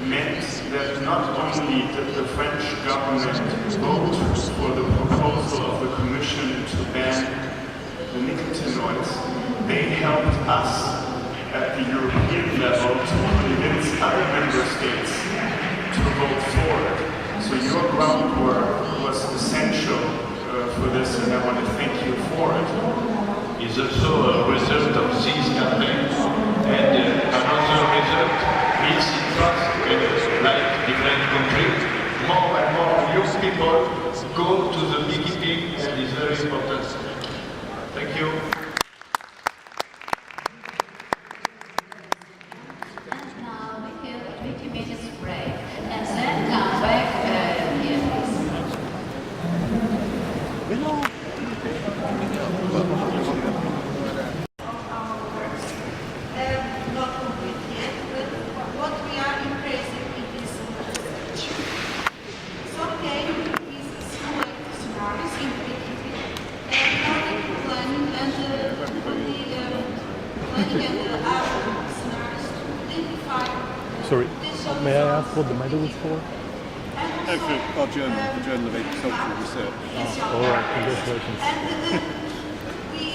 meant that not only did the French government vote for the proposal of the Commission to ban the nicotinoids, they helped us at the European level to convince other member states to vote for it. So your groundwork was essential for this, and I want to thank you for it. Is also a result of this campaign, and another result is in France, like different countries, more and more young people go to the beekeeping, and it's very important. Thank you. And now we have a 20 minutes break, and then come back here. Not complete yet, but what we are impressing in this research. So came is select scenarios in beekeeping, planning and scenarios to identify. Sorry, may I ask what the medal is for? For our journal, the Journal of Agricultural Research. All right, congratulations. And we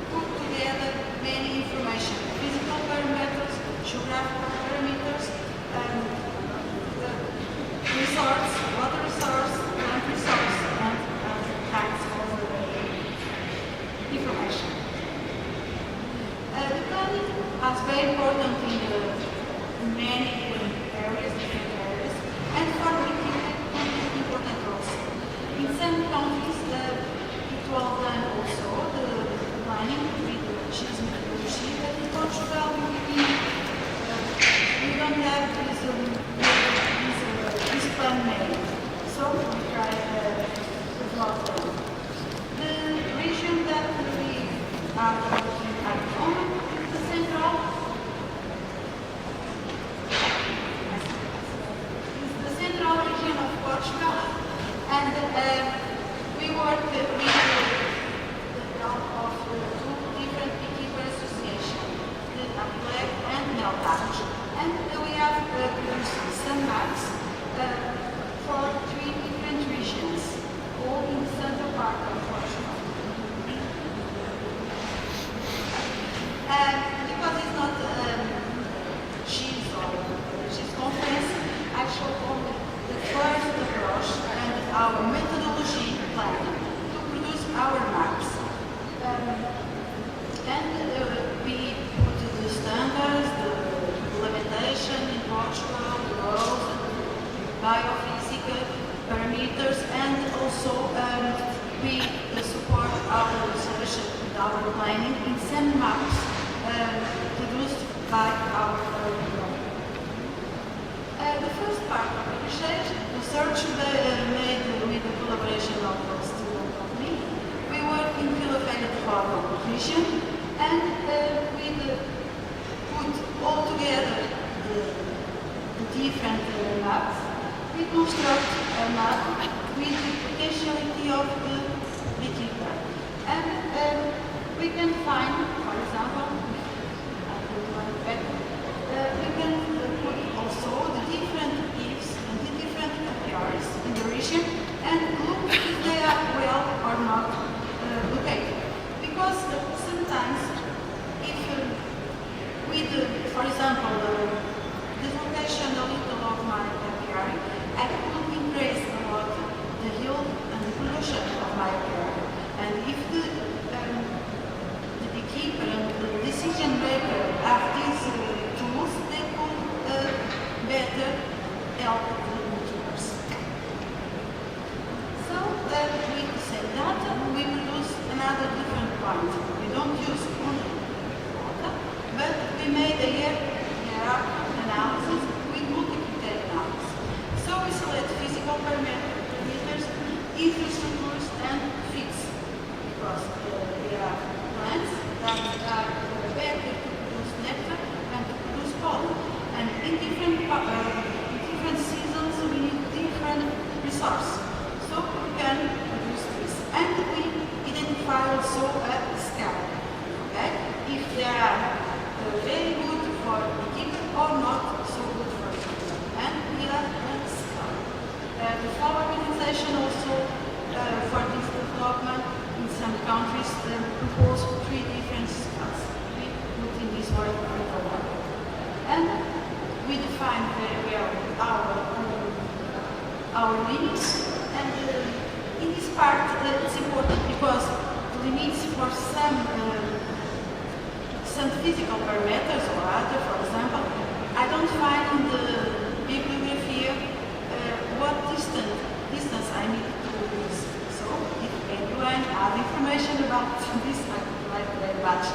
put together many information, physical parameters, geographical parameters, resource, water resource, land resource, and kinds of information. The planning is very important in many areas, different areas, and for beekeeping important also. In some countries, it was done also, the planning with the cheese methodology, but in Portugal, we don't have this plan made. So we try to develop them. The region that we are working at the moment is the central. The central region of Portugal, and we work with the help of two different beekeeper associations, the Apimondia and L Carreck, and we have produced some maps for 3 different regions, all in the central part of Portugal. Because it's not cheese or cheese conference, I show only the first approach and our methodology plan to produce our maps. And we put the standards, the implementation in Portugal, the roads, biophysical parameters, and also we support our research and our planning in some maps produced by our The first part of the research made with the collaboration of the student of me. We work in Philophilic composition and we put all together the different maps. We construct a map with the potentiality of the beekeeper. And we can find, for example, we can put also the different leaves and the different apiaries in the region and look if they are well or not located. Because sometimes if with, for example, the location a little of my apiary, I could increase a lot the yield and the pollution of my apiary. And if the beekeeper and the decision maker have these tools, they could better help the beekeepers. So we say that we produce another different point. We don't use only water, but we made a hierarchical analysis with multi-criteria analysis. So we select physical parameters, infrastructures, and fits, because there are plants that are better to produce nectar and to produce pollen. And in different seasons, we need different resources. So we can produce this. And we identify also a scale. Okay? If they are very good for the keeper or not so good for the keeper. And we have a scale. The FAO organization also for this development in some countries propose 3 different scales. We put in this work program. And we define very well our limits. And in this part it's important because the limits for some physical parameters or other, for example, I don't find in the bibliography what distance I need to use. So if anyone have information about this, I would like very much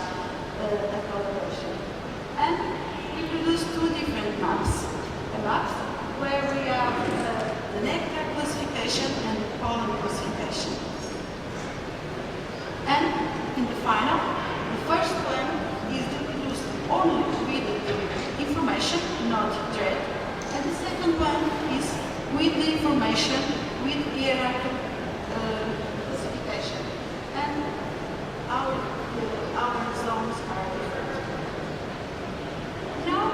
a collaboration. And we produce 2 different maps. A map where we have the nectar classification and the pollen classification. And in the final, the first plan is to produce only with the information, not trade. And the second one is with the information, with the hierarchical classification. And our zones are different. Now,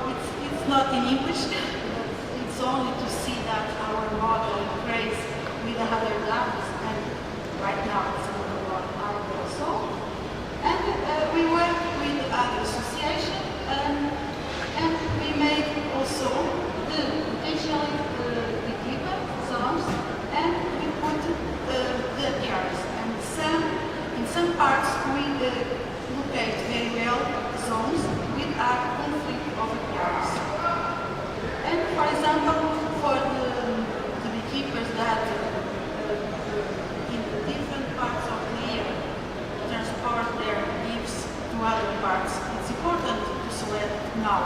it's not in English, but it's only to see that our model creates with other labs, and right now it's a little more hard also. And we work with other associations, and we made also the potential beekeeper zones, and we put the apiaries. And in some parts we locate very well zones with our conflict of apiaries. And for example, for the beekeepers that in the different parts of the year transport their bees to other parts, it's important to select now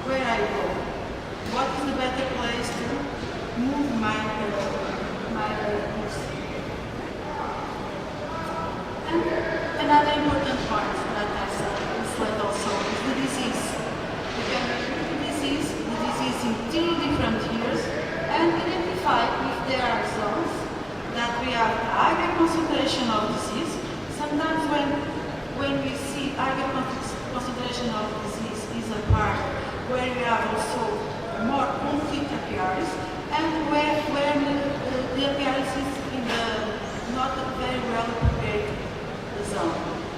where I go. What is the better place to move my bees? And another important part that I said also is the disease. We can treat the disease in 2 different years and identify if there are zones that we have higher concentration of disease. Sometimes when we see higher concentration of disease is a part where we have also more conflict apiaries and where the apiaries is in the not very well prepared zone.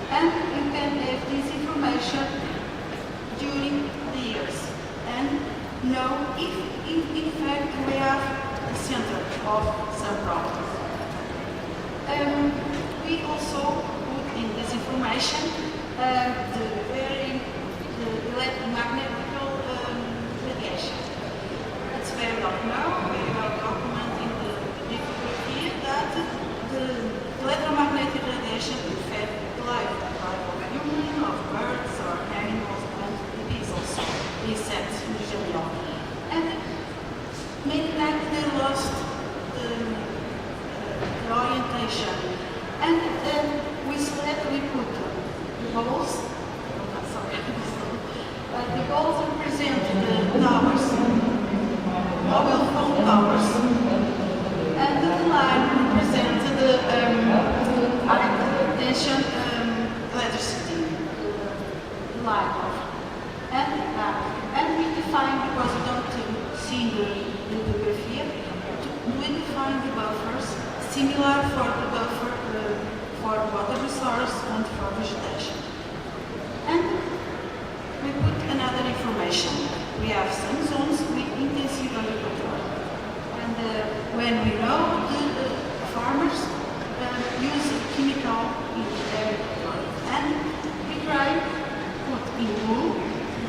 And you can have this information during the years and know if in fact we have a center of some problems. We also put in this information the electromagnetic radiation. It's very well known, very well documented in the bibliography that the electromagnetic radiation affects the life of humans, of birds, or animals, and bees also, insects usually. And diversity line of and we define, because you don't see the bibliography, we define the buffers similar for the buffer for water resource and for vegetation. And we put another information. We have some zones with intensive agriculture. And when we know the farmers use chemical in agriculture, and we try to put in blue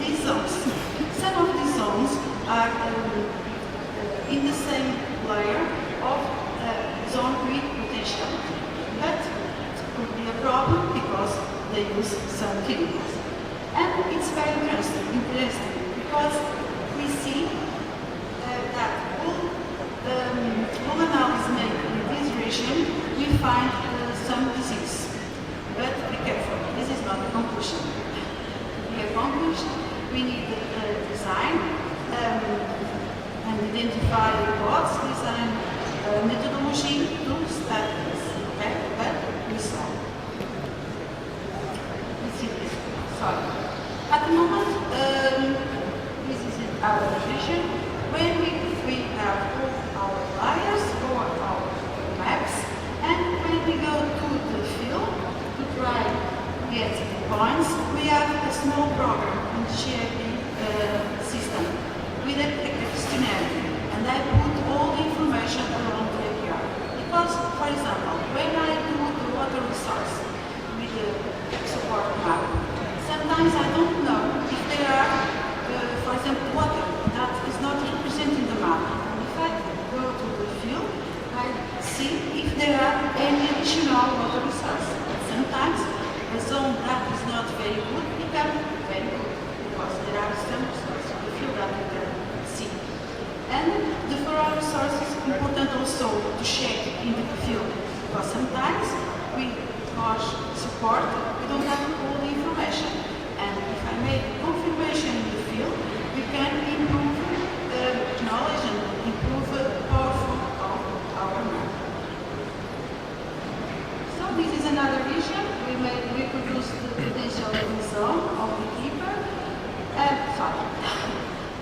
these zones. Some of these zones are in the same layer of zone with potential, but it could be a problem because they use some chemicals. And it's very interesting because we see that all analysis made in this region, we find some disease. But be careful, this is not a conclusion. To be a conclusion, we need design and identify robots, design methodology to study this. Okay, but we saw. Let's see this. Sorry. At the moment, this is our vision. When we have all our layers or our maps, and when we go to the field to try to get the points, we have a small program in the GIP system with a questionnaire, and I put all the information around the API. Because, for example, when I do the water resource with the support map, sometimes I don't know if there are, for example, water that is not represented in the map. And if I go to the field, I see if there are any additional water resources. Sometimes a zone that is not very good becomes very good because there are some resources in the field that we can see. And the varroa resource is important also to check in the field because sometimes we push support, we don't have all the information. And if I make confirmation in the field, we can improve the knowledge and improve the powerful of our map. So this is another vision. We reproduce the potential zone of the keeper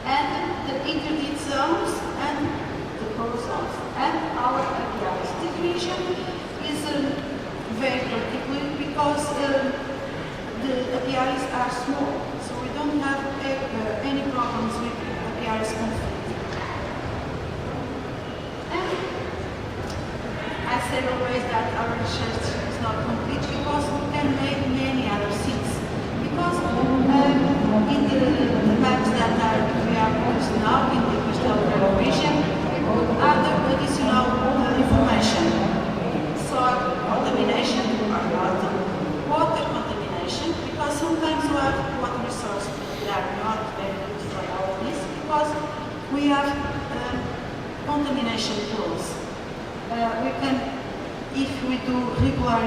and the interdict zones and the core zones and our APIs. This vision is very particular because the APIs are small, so we don't have any problems with APIs conflict. And I say always that our research is not complete because we can make many other things. Because in the maps that we are using now in the coastal region, we put other additional information. Soil contamination or not, water contamination, because sometimes we have water resources that are not very good for our needs because we have contamination tools. We can, if we do regular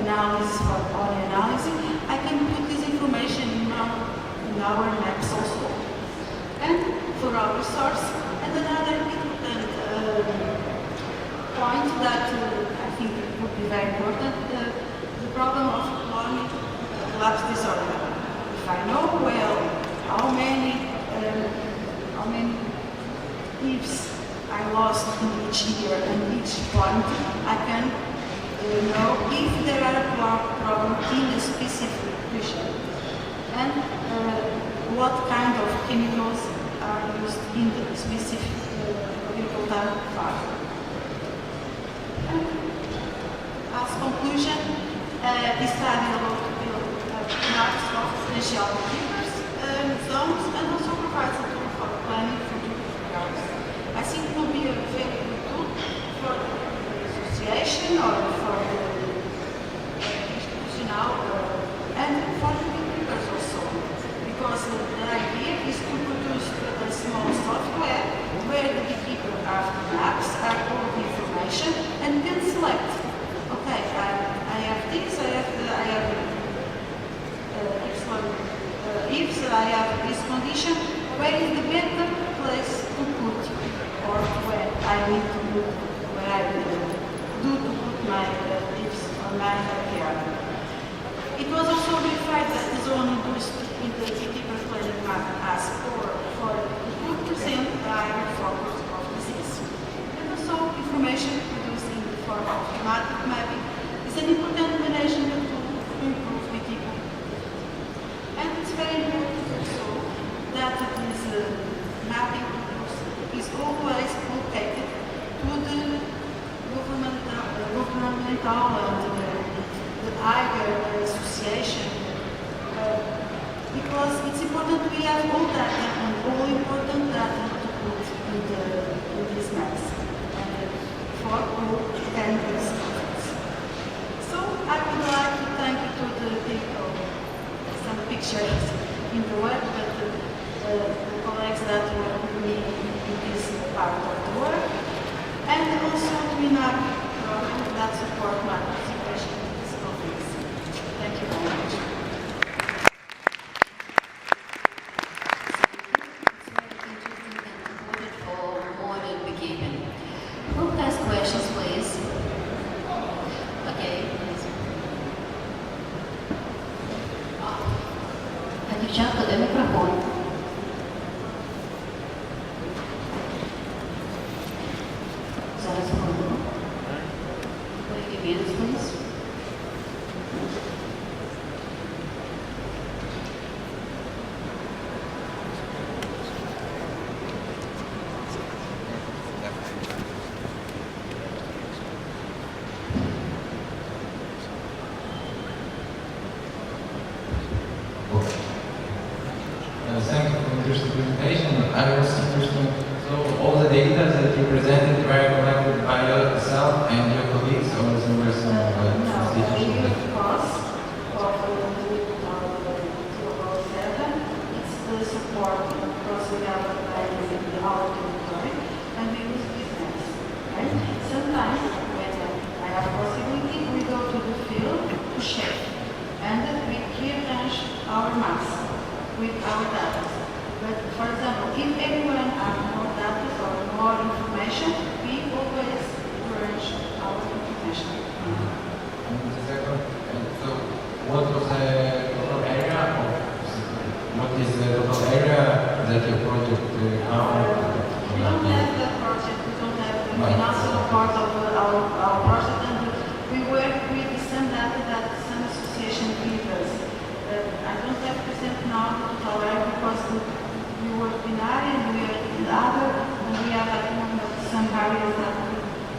analysis or body analysis, I can put this information in our maps also. And for our resource, and another important point that I think would be very important, the problem of chronic collapse disorder. If I know well how many leaves I lost in each year and each point, I can know if there are a problem in a specific region and what kind of chemicals are used in the specific agricultural farm. As conclusion, this study allows to build maps of potential keepers, zones, and also provides a tool for planning future years. I think it will be a very good tool for the association or for the institutional and for the beekeepers also. Because the idea is to produce a small software where the beekeeper after maps are all the information and can select. Okay, I have this, I have excellent ifs, I have this condition. Where is the better place to put, or where I need to put, where I do to put my ifs on my backyard? It was also shown in the beekeeper planet map as for 2% higher focus of disease. And also information produced in the form of thematic mapping is an important management tool to improve beekeeping. And it's very important also that this mapping is always located to the governmental the higher association, because it's important we have all data and all important data to put in these maps for all candidates. So I would like to thank you to the people, some pictures in the web, but the colleagues that work with me in this part of the work, and also to INAC that support my participation in this conference. Thank you very much. It's very interesting and important for modern beekeeping. Who has questions, please? Okay. Дівчатка, де мікрофон? Зараз хвилину. Please, please. Thank you for the interesting presentation. I was interested. So all the data that you presented were collected by yourself and your colleagues, or there were some institutions that... It's the support because we have our territory and we use business. Right? Sometimes when I have possibility, we go to the field to check and we rearrange our maps with our data. But for example, if everyone has more data or more information, we always arrange our information. And the second, so what was the total area of, what is the total area that your project covered? We don't have the project, we don't have the financial part of our project, and we work with some data that some association gives us. I don't have to present now the total area because we work in area and we are in the other, and we have at the moment some areas that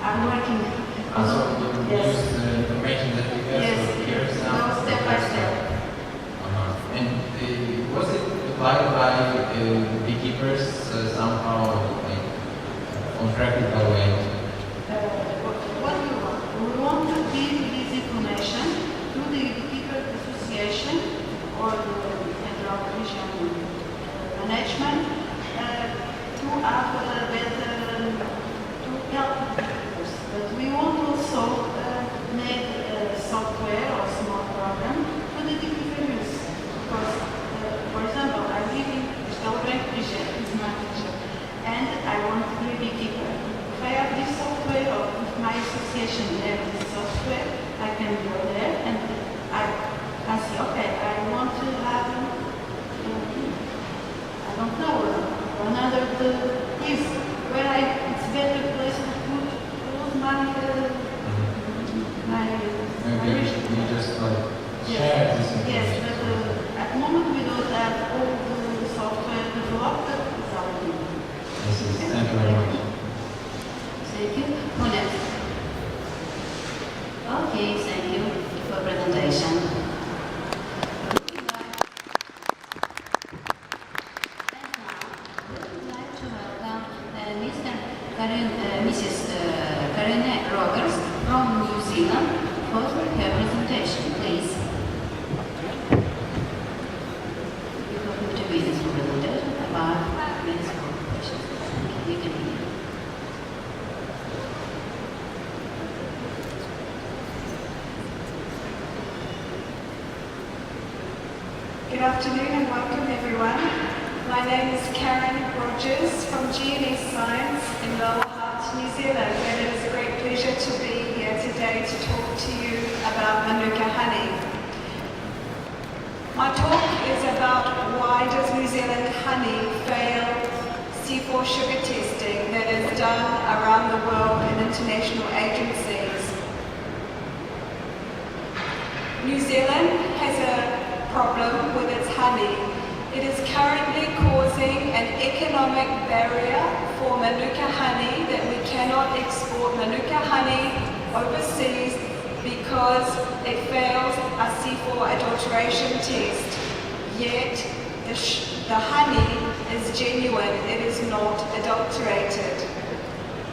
are working. So you use the information that you have here now? No, step by step. And was it applied by beekeepers somehow contracted by way? What we want? We want to give this information to the beekeeper association or the Adulteration management to have a better, to help beekeepers. But we want also make software or small program to the beekeepers. Because, for example, I live in L Carreck region, is my region, and I want to be a beekeeper. If I have this software or if my association has this software, I can go there and I say, okay, I want to have, I don't know, another place where it's better place to put all my Maybe you just like share this information. Yes, but at the moment we don't have all the software developed, but it's our team. Thank you very much. Thank you. Hulya. Okay, thank you for presentation. Mrs. Karyne from New Zealand for her presentation, please. You have 2 minutes for presentation, about 5 minutes for questions. You can hear. Good afternoon and welcome everyone. My name is Karyne from Gmos Science in Lower Hutt, New Zealand, and it is a great pleasure to be here today to talk to you about Manuka honey. My talk honey fail C4 sugar testing that is done around the world in international agencies. New Zealand has a problem with its honey. It is currently causing an economic barrier for Manuka honey that we cannot export Manuka honey overseas because it fails a C4 adulteration test. Yet the honey is genuine, it is not adulterated.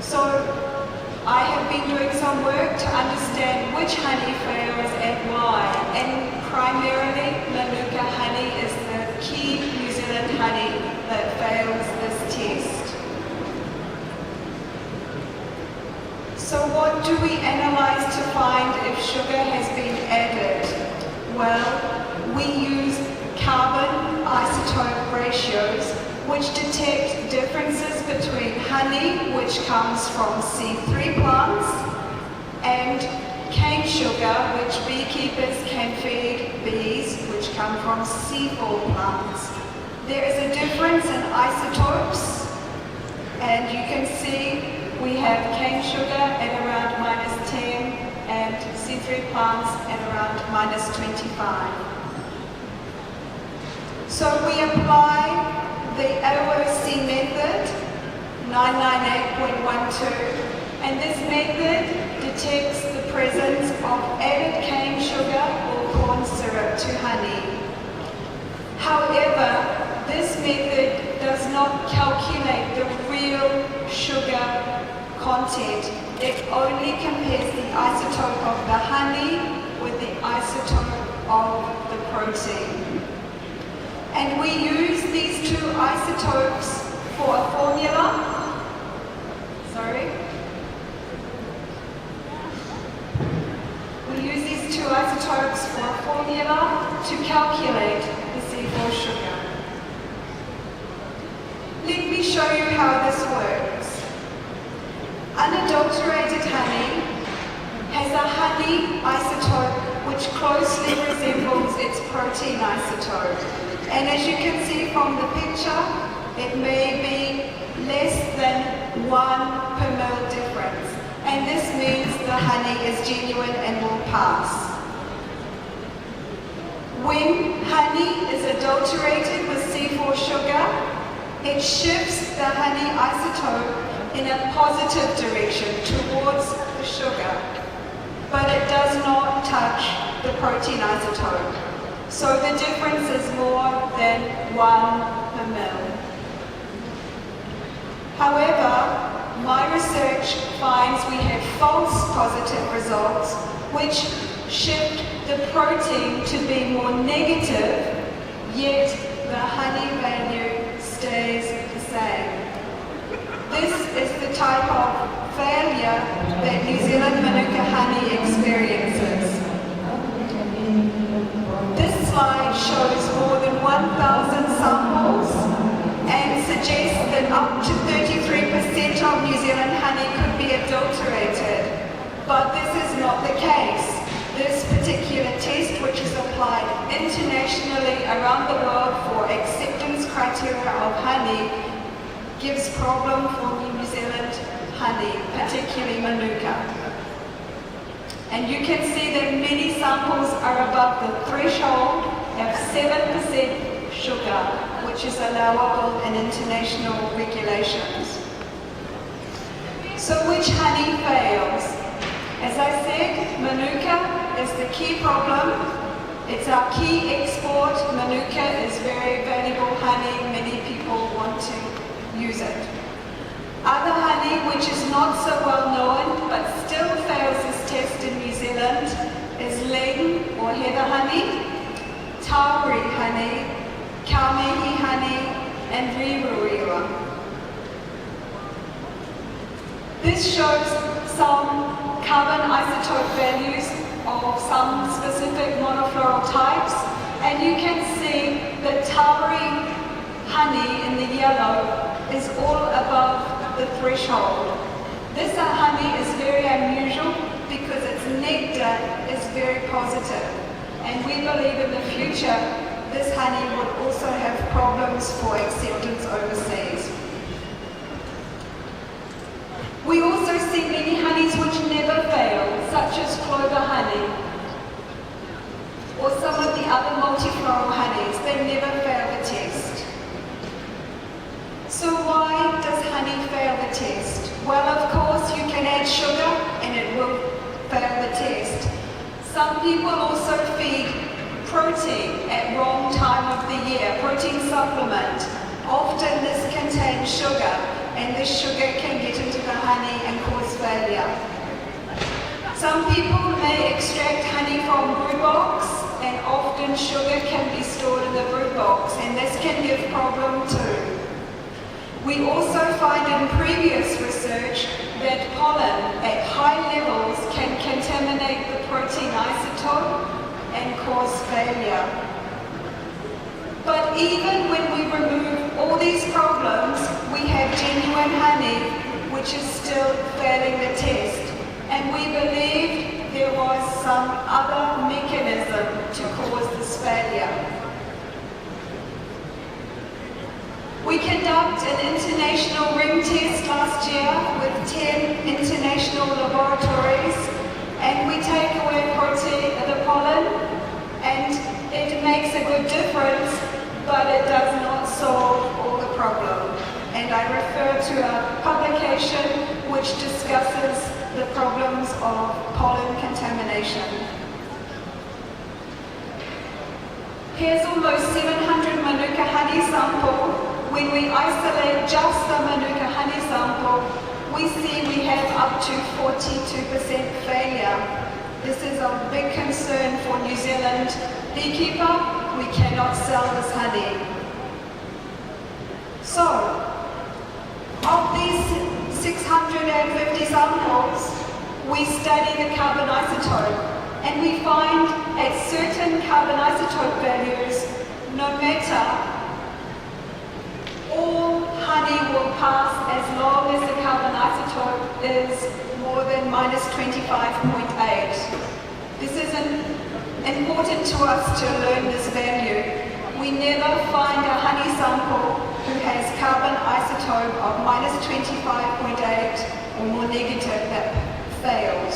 So I have been doing some work to understand which honey fails and why, and primarily Manuka honey is the key New Zealand honey that fails this test. So what do we analyze to find if sugar has been added? Well, we use carbon isotope ratios which detect differences between honey, which comes from C3 plants, and cane sugar, which beekeepers can feed bees, which come from C4 plants. There is a difference in isotopes, and you can see we have cane sugar at around -10 and C3 plants at around -25. So we apply the AOAC method, 998.12, and this method detects the presence of added cane sugar or corn syrup to honey. However, this method does not calculate the real sugar content. It only compares the isotope of the honey with the isotope of the protein. And we use these two isotopes for a formula. We use these two isotopes for a formula to calculate the C4 sugar. Let me show you how this works. Unadulterated honey has a honey isotope which closely resembles its protein isotope. And as you can see from the picture, it may be less than 1 per mil difference. And this means the honey is genuine and will pass. When honey is adulterated with C4 sugar, it shifts the honey isotope in a positive direction towards the sugar, but it does not touch the protein isotope. So the difference is more than 1 per mil. However, my research finds we have false positive results which shift the protein to be more negative, yet the honey value stays the same. This is the type of failure that New Zealand Manuka honey experiences. This slide shows more than 1,000 samples and suggests that up to 33% of New Zealand honey could be adulterated. But this is not the case. This particular test, which is applied internationally around the world for acceptance criteria of honey, gives problem for New Zealand honey, particularly Manuka. And you can see that many samples are above the threshold of 7% sugar, which is allowable in international regulations. So which honey fails? As I said, Manuka is the key problem. It's our key export. Manuka is very valuable honey. Many people want to use it. Other honey, which is not so well known, but still fails this test in New Zealand, is ling or heather honey, tauri honey, kaumehi honey, and riruira. This shows some carbon isotope values of some specific monofloral types, and you can see the tauri honey in the yellow is all above the threshold. This honey is very unusual because its nectar is very positive, and we believe in the future this honey would also have problems for acceptance overseas. We also see many honeys which never fail, such as clover honey, or some of the other multifloral honeys. They never fail the test. So why does honey fail the test? Well, of course, you can add sugar and it will fail the test. Some people also feed protein at wrong time of the year, protein supplement. Often this contains sugar, and this sugar can get into the honey and cause failure. Some people may extract honey from brew box, and often sugar can be stored in the brew box, and this can give problem too. We also find in previous research that pollen at high levels can contaminate the protein isotope and cause failure. But even when we remove all these problems, we have genuine honey which is still failing the test. And we believed there was some other mechanism to cause this failure. We conducted an international ring test last year with 10 international laboratories, and we take away protein of the pollen, and it makes a good difference, but it does not solve all the problem. And I refer to a publication which discusses the problems of pollen contamination. Here's almost 700 Manuka honey sample. When we isolate just the Manuka honey sample, we see we have up to 42% failure. This is a big concern for New Zealand beekeeper. We cannot sell this honey. So, of these 650 samples, we study the carbon isotope, and we find at certain carbon isotope values, no matter, all honey will pass as long as the carbon isotope is more than minus 25.8. This is important to us to learn this value. We never find a honey sample who has carbon isotope of minus 25.8 or more negative that fails.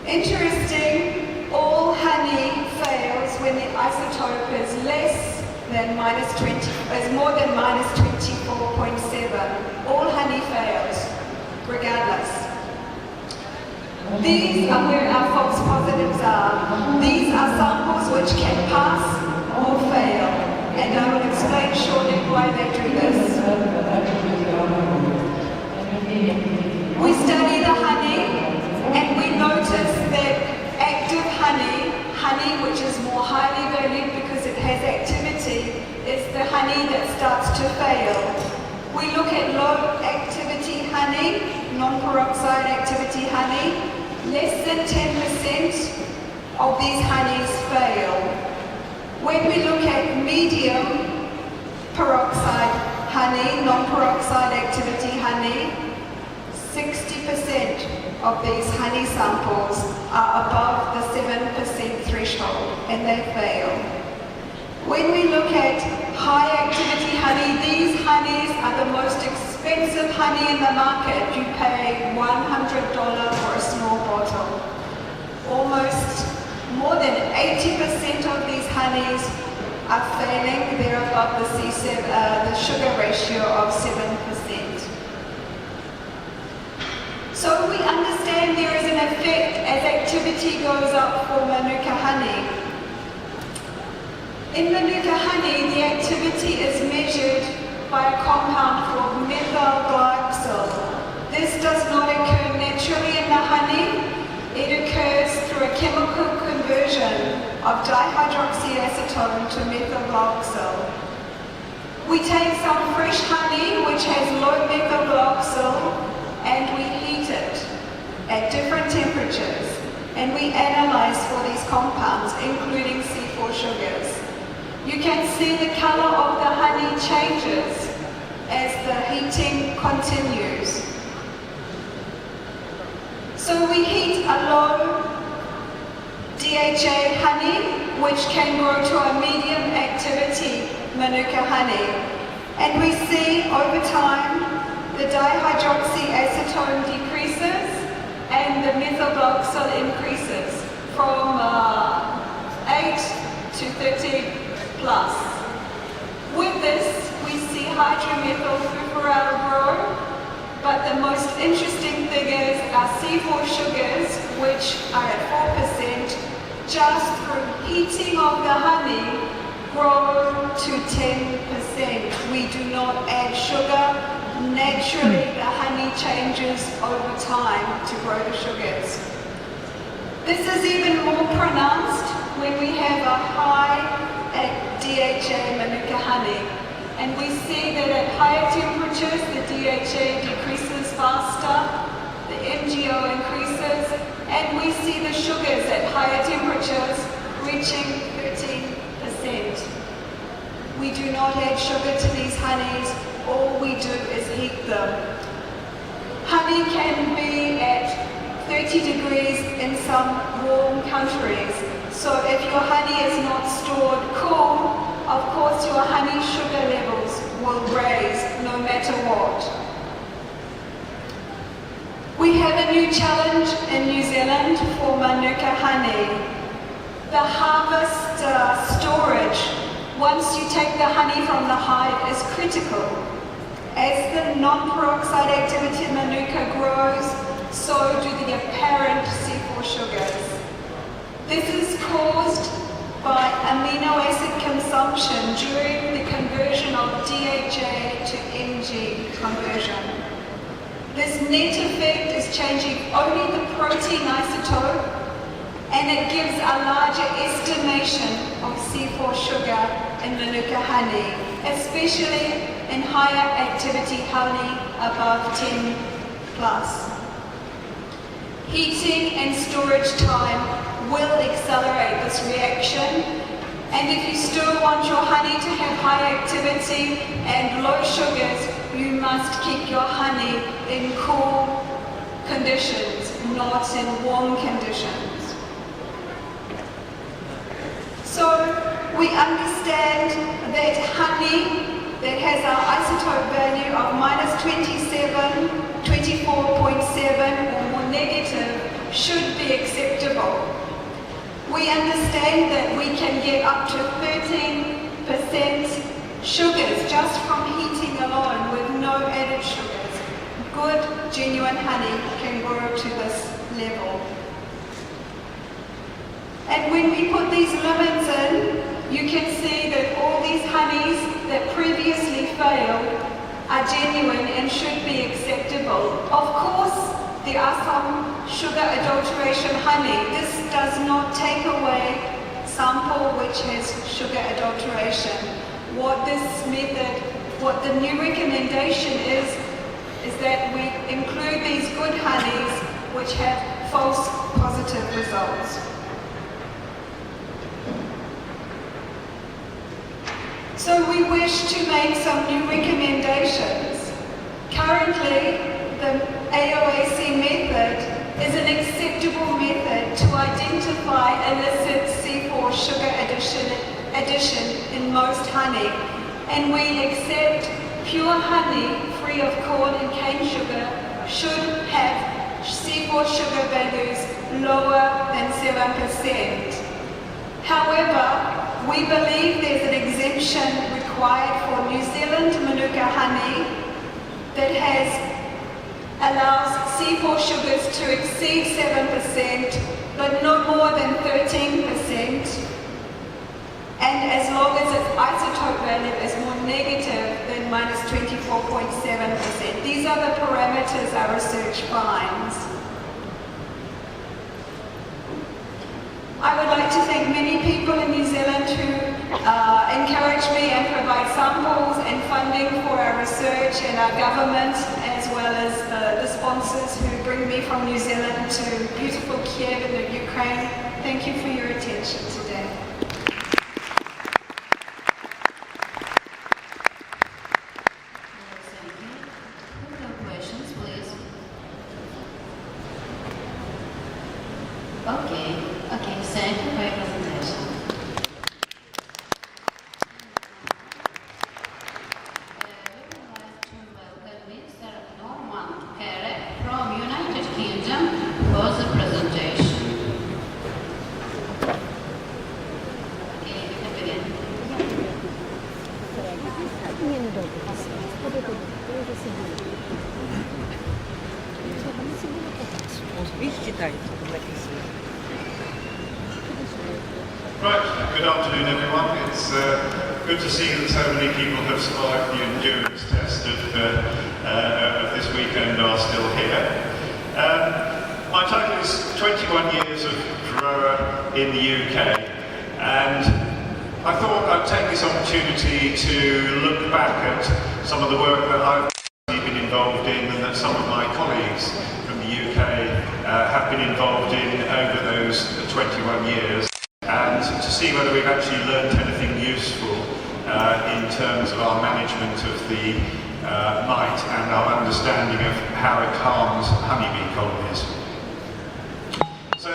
Interesting, all honey fails when the isotope is less than minus 20, is more than minus 24.7. All honey fails, regardless. These are where our false positives are. These are samples which can pass or fail, and I will explain shortly why they do this. We study the honey, and we notice that active honey, honey which is more highly valued because it has activity, is the honey that starts to fail. We look at low activity honey, non-peroxide activity honey. Less than 10% of these honeys fail. When we look at medium peroxide honey, non-peroxide activity honey, 60% of these honey samples are above the 7% threshold and they fail. When we look at high activity honey, these honeys are the most expensive honey in the market. You pay $100 for a small bottle. Almost more than 80% of these honeys are failing. They're above the sugar ratio of 7%. So we understand there is an effect as activity goes up for Manuka honey. In Manuka honey, the activity is measured by a compound called methylglycol. This does not occur naturally in the honey. It occurs through a chemical conversion of dihydroxyacetone to methylglycol. We take some fresh honey which has low methylglycol and we heat it at different temperatures, and we analyze for these compounds, including C4 sugars. You can see the color of the honey changes as the heating continues. So we heat a low DHA honey, which can grow to a medium activity Manuka honey. And we see over time the dihydroxyacetone decreases and the methylglycol increases from 8 to 30 plus. With this, we see hydromethylfurfural grow, but the most interesting figures are C4 sugars, which are at 4%, just through heating of the honey, grow to 10%. We do not add sugar. Naturally, the honey changes over time to grow the sugars. This is even more pronounced when we have a high DHA Manuka honey. And we see that at higher temperatures, the DHA decreases faster, the MGO increases, and we see the sugars at higher temperatures reaching 13%. We do not add sugar to these honeys. All we do is heat them. Honey can be at 30 degrees in some warm countries. So if your honey is not stored cool, of course your honey sugar levels will raise no matter what. We have a new challenge in New Zealand for Manuka honey. The harvest storage, once you take the honey from the hive, is critical. As the non-peroxide activity in Manuka grows, so do the apparent C4 sugars. This is caused by amino acid consumption during the conversion of DHA to Mg conversion. This net effect is changing only the protein isotope, and it gives a larger estimation of C4 sugar in Manuka honey, especially in higher activity honey above 10 plus. Heating and storage time will accelerate this reaction, and if you still want your honey to have high activity and low sugars, you must keep your honey in cool conditions, not in warm conditions. So we understand that honey that has our isotope value of minus 27, 24.7 or more negative should be acceptable. We understand that we can get up to 13% sugars just from heating alone with no added sugars. Good, genuine honey can grow to this level. And when we put these limits in, you can see that all these honeys that previously failed are genuine and should be acceptable. Of course, there are some sugar adulteration honey. This does not take away sample which has sugar adulteration. What the new recommendation is that we include these good honeys which have false positive results. So we wish to make some new recommendations. Currently, the AOAC method is an acceptable method to identify illicit C4 sugar addition in most honey, and we accept pure honey free of corn and cane sugar should have C4 sugar values lower than 7%. However, we believe there's an exemption required for New Zealand Manuka honey that allows C4 sugars to exceed 7%, but no more than 13%, and as long as its isotope value is more negative than minus 24.7%. These are the parameters our research finds. I would like to thank many people in New Zealand who encourage me and provide samples and funding for our research, and our government, as well as the sponsors who bring me from New Zealand to beautiful Kiev in the Ukraine. Thank you for your attention today. Questions, please. Okay, thank Right, good afternoon everyone. It's good to see that so many people have survived the endurance test of this weekend and are still here. My title is 21 Years of Varroa in the UK, and I thought I'd take this opportunity to look back at some of the work that I've been involved in and that some of my colleagues from the UK have been involved in over those 21 years, and to see whether we've actually learned anything useful in terms of our management of the mite and our understanding of how it harms honeybee colonies. So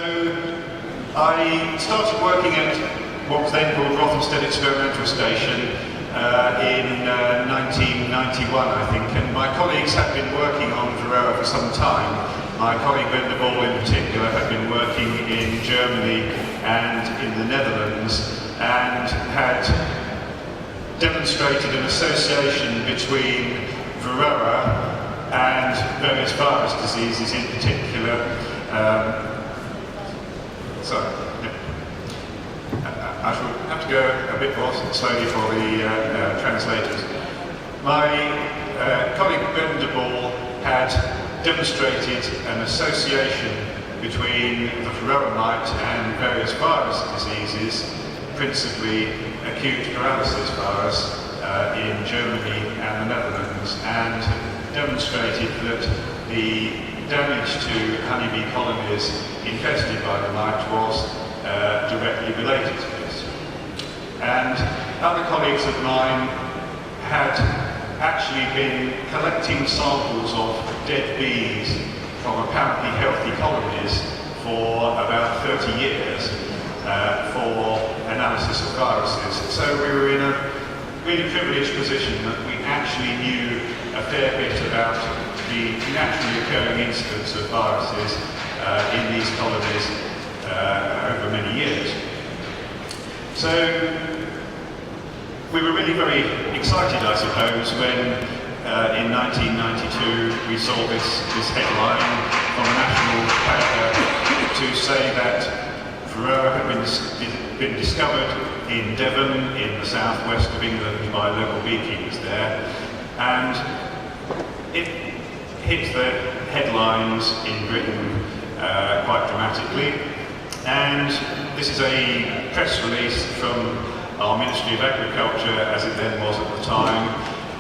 I started working at what was then called Rothamsted Experimental Station in 1991, I think, and my colleagues had been working on varroa for some time. My colleague Venderball in particular had been working in Germany and in the Netherlands and had demonstrated an association between varroa and various virus diseases, in particular. I shall have to go a bit more slowly for the translators. My colleague Venderball had demonstrated an association between the varroa mite and various virus diseases, principally acute paralysis virus in Germany and the Netherlands, and demonstrated that the damage to honeybee colonies infested by the mite was directly related to this. And other colleagues of mine had actually been collecting samples of dead bees from apparently healthy colonies for about 30 years for analysis of viruses. So we were in a really privileged position that we actually knew a fair bit about the naturally occurring incidence of viruses in these colonies over many years. So we were really very excited, I suppose, when in 1992 we saw this headline from a national paper to say that varroa had been discovered in Devon, in the southwest of England, by local beekeepers there, and it hit the headlines in Britain quite dramatically. And this is a press release from our Ministry of Agriculture, as it then was at the time,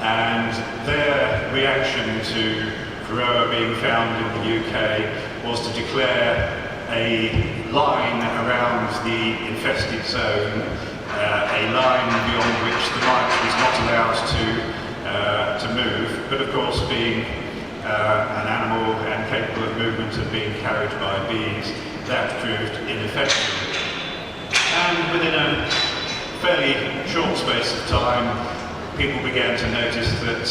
and their reaction to varroa being found in the UK was to declare a line around the infested zone, a line beyond which the mite was not allowed to move, but of course being an animal and capable of movement and being carried by bees, that proved ineffective. And within a fairly short space of time, people began to notice that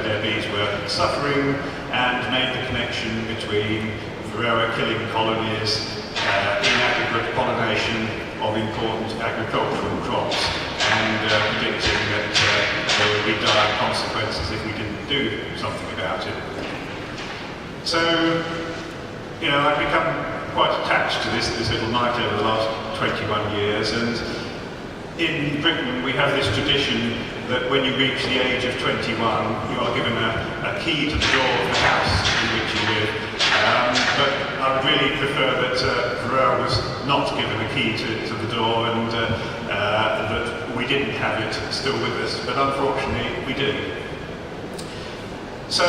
their bees were suffering and made the connection between varroa killing colonies, inadequate pollination of important agricultural crops, and predicting that there would be dire consequences if we didn't do something about it. So, you know, I've become quite attached to this little mite over the last 21 years, and in Britain we have this tradition that when you reach the age of 21 you are given a key to the door of the house in which you live, but I would really prefer that varroa was not given a key to the door, and that we didn't have it still with us, but unfortunately we do. So,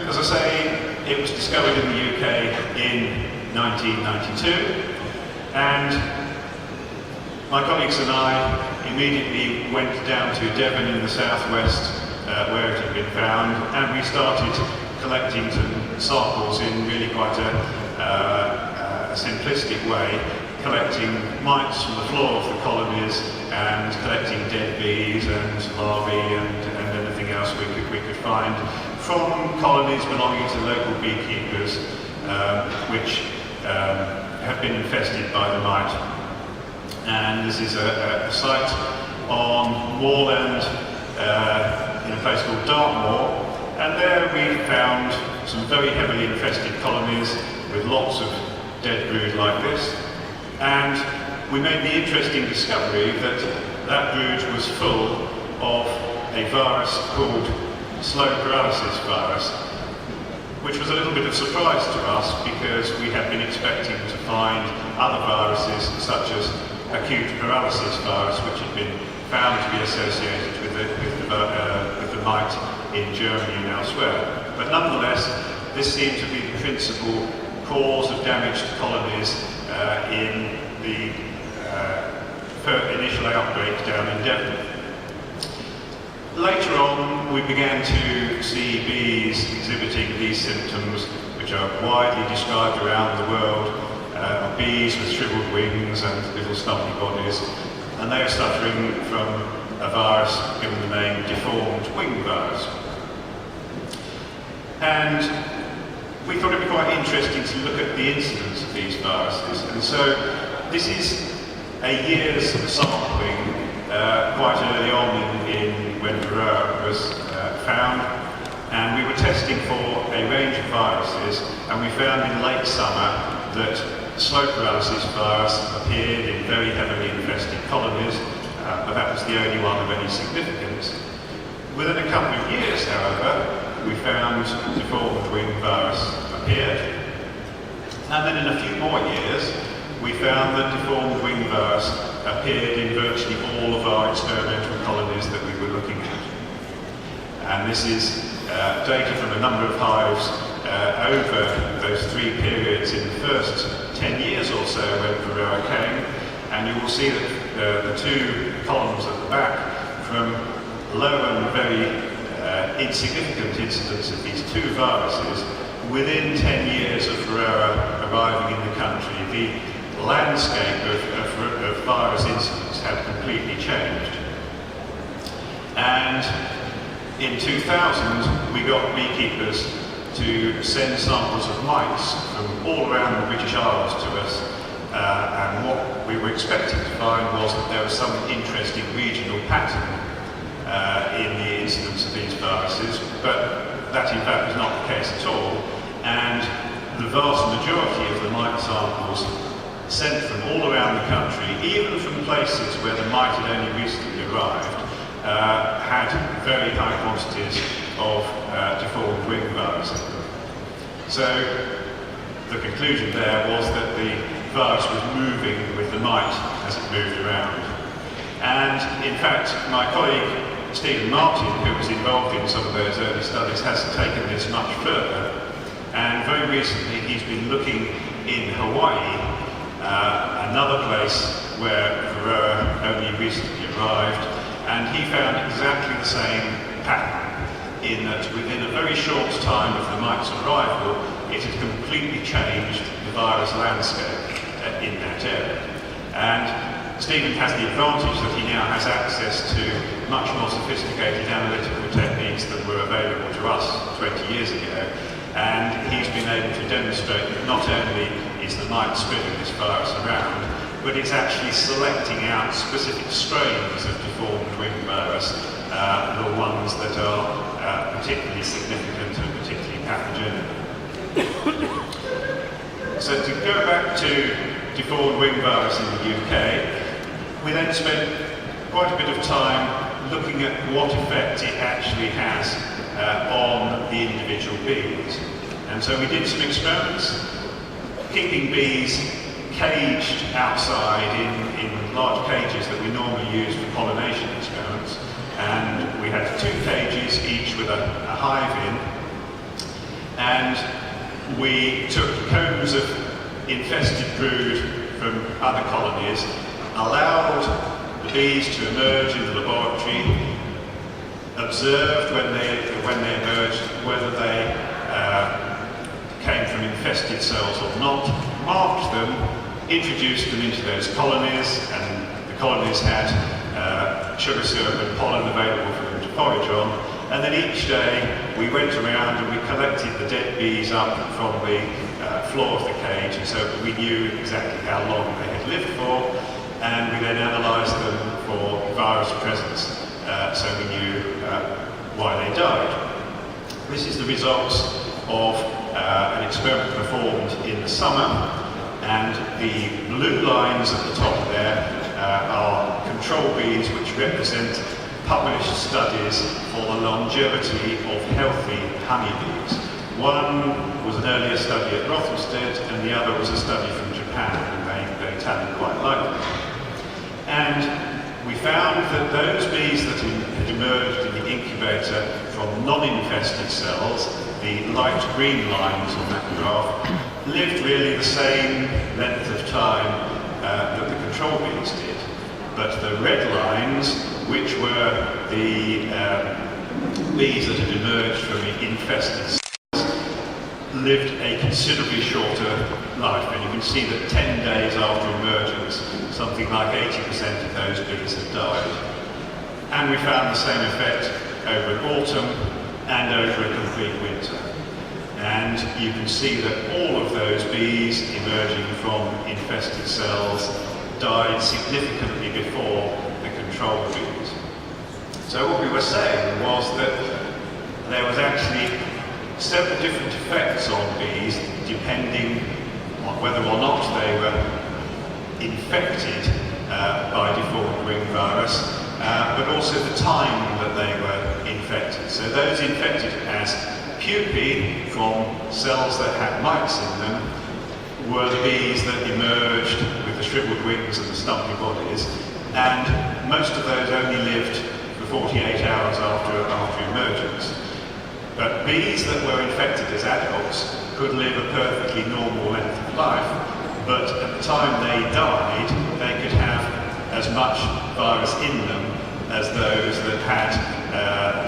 as I say, it was discovered in the UK in 1992, and my colleagues and I immediately went down to Devon in the southwest where it had been found, and we started collecting some samples in really quite a simplistic way, collecting mites from the floor of the colonies and collecting dead bees and larvae and anything else we could find from colonies belonging to local beekeepers which have been infested by the mite. And this is a site on moorland in a place called Dartmoor, and there we found some very heavily infested colonies with lots of dead brood like this, and we made the interesting discovery that that brood was full of a virus called slow paralysis virus, which was a little bit of surprise to us because we had been expecting to find other viruses such as acute paralysis virus, which had been found to be associated with the mite in Germany and elsewhere. But nonetheless, this seemed to be the principal cause of damage to colonies in the initial outbreak down in Devon. Later on, we began to see bees exhibiting these symptoms, which are widely described around the world, bees with shriveled wings and little stumpy bodies, and they are suffering from a virus given the name deformed wing virus. And we thought it would be quite interesting to look at the incidence of these viruses, and so this is a year's sampling quite early on when varroa was found, and we were testing for a range of viruses, and we found in late summer that slow paralysis virus appeared in very heavily infested colonies, but that was the only one of any significance. Within a couple of years, however, we found deformed wing virus appeared, and then in a few more years we found that deformed wing virus appeared in virtually all of our experimental colonies that we were looking at. And this is data from a number of hives over those 3 periods in the first 10 years or so when varroa came, and you will see that the 2 columns at the back, from low and very insignificant incidence of these 2 viruses, within 10 years of varroa arriving in the country, the landscape of virus incidence had completely changed. And in 2000, we got beekeepers to send samples of mites from all around the British Isles to us, and what we were expecting to find was that there was some interesting regional pattern in the incidence of these viruses, but that in fact was not the case at all, and the vast majority of the mite samples sent from all around the country, even from places where the mite had only recently arrived, had very high quantities of deformed wing virus in them. So the conclusion there was that the virus was moving with the mite as it moved around. And in fact, my colleague Stephen Martin, who was involved in some of those early studies, has taken this much further, and very recently he's been looking in Hawaii, another place where varroa only recently arrived, and he found exactly the same pattern, in that within a very short time of the mite's arrival, it had completely changed the virus landscape in that area. And Stephen has the advantage that he now has access to much more sophisticated analytical techniques than were available to us 20 years ago, and he's been able to demonstrate that not only is the mite spreading this virus around, but it's actually selecting out specific strains of deformed wing virus, the ones that are particularly significant and particularly pathogenic. So to go back to deformed wing virus in the UK, we then spent quite a bit of time looking at what effect it actually has on the individual bees. And so we did some experiments, keeping bees caged outside in large cages that we normally use for pollination experiments. And we had 2 cages, each with a hive in. And we took combs of infested brood from other colonies, allowed the bees to emerge in the laboratory, observed when they emerged whether they came from infested cells or not, marked them, introduced them into those colonies, and the colonies had sugar syrup and pollen available for them to forage on. And then each day we went around and we collected the dead bees up from the floor of the cage, and so we knew exactly how long they had lived for, and we then analysed them for virus presence. So we knew why they died. This is the results of an experiment performed in the summer, and the blue lines at the top there are control bees which represent published studies for the longevity of healthy honeybees. One was an earlier study at Rothamsted, and the other was a study from Japan, and they tallied quite likely. And we found that those bees that had emerged in the incubator from non-infested cells, the light green lines on that graph, lived really the same length of time that the control bees did. But the red lines, which were the bees that had emerged from the infested cells, lived a considerably shorter life. And you can see that 10 days after emergence, something like 80% of those bees had died. And we found the same effect over autumn and over a complete winter. And you can see that all of those bees emerging from infested cells died significantly before the control bees. So what we were saying was that there was actually several different effects on bees depending on whether or not they were infected by deformed wing virus, but also the time that they were infected. So those infected as pupae from cells that had mites in them were the bees that emerged with the shriveled wings and the stumpy bodies, and most of those only lived for 48 hours after emergence. But bees that were infected as adults could live a perfectly normal length of life, but at the time they died, they could have as much virus in them as those that had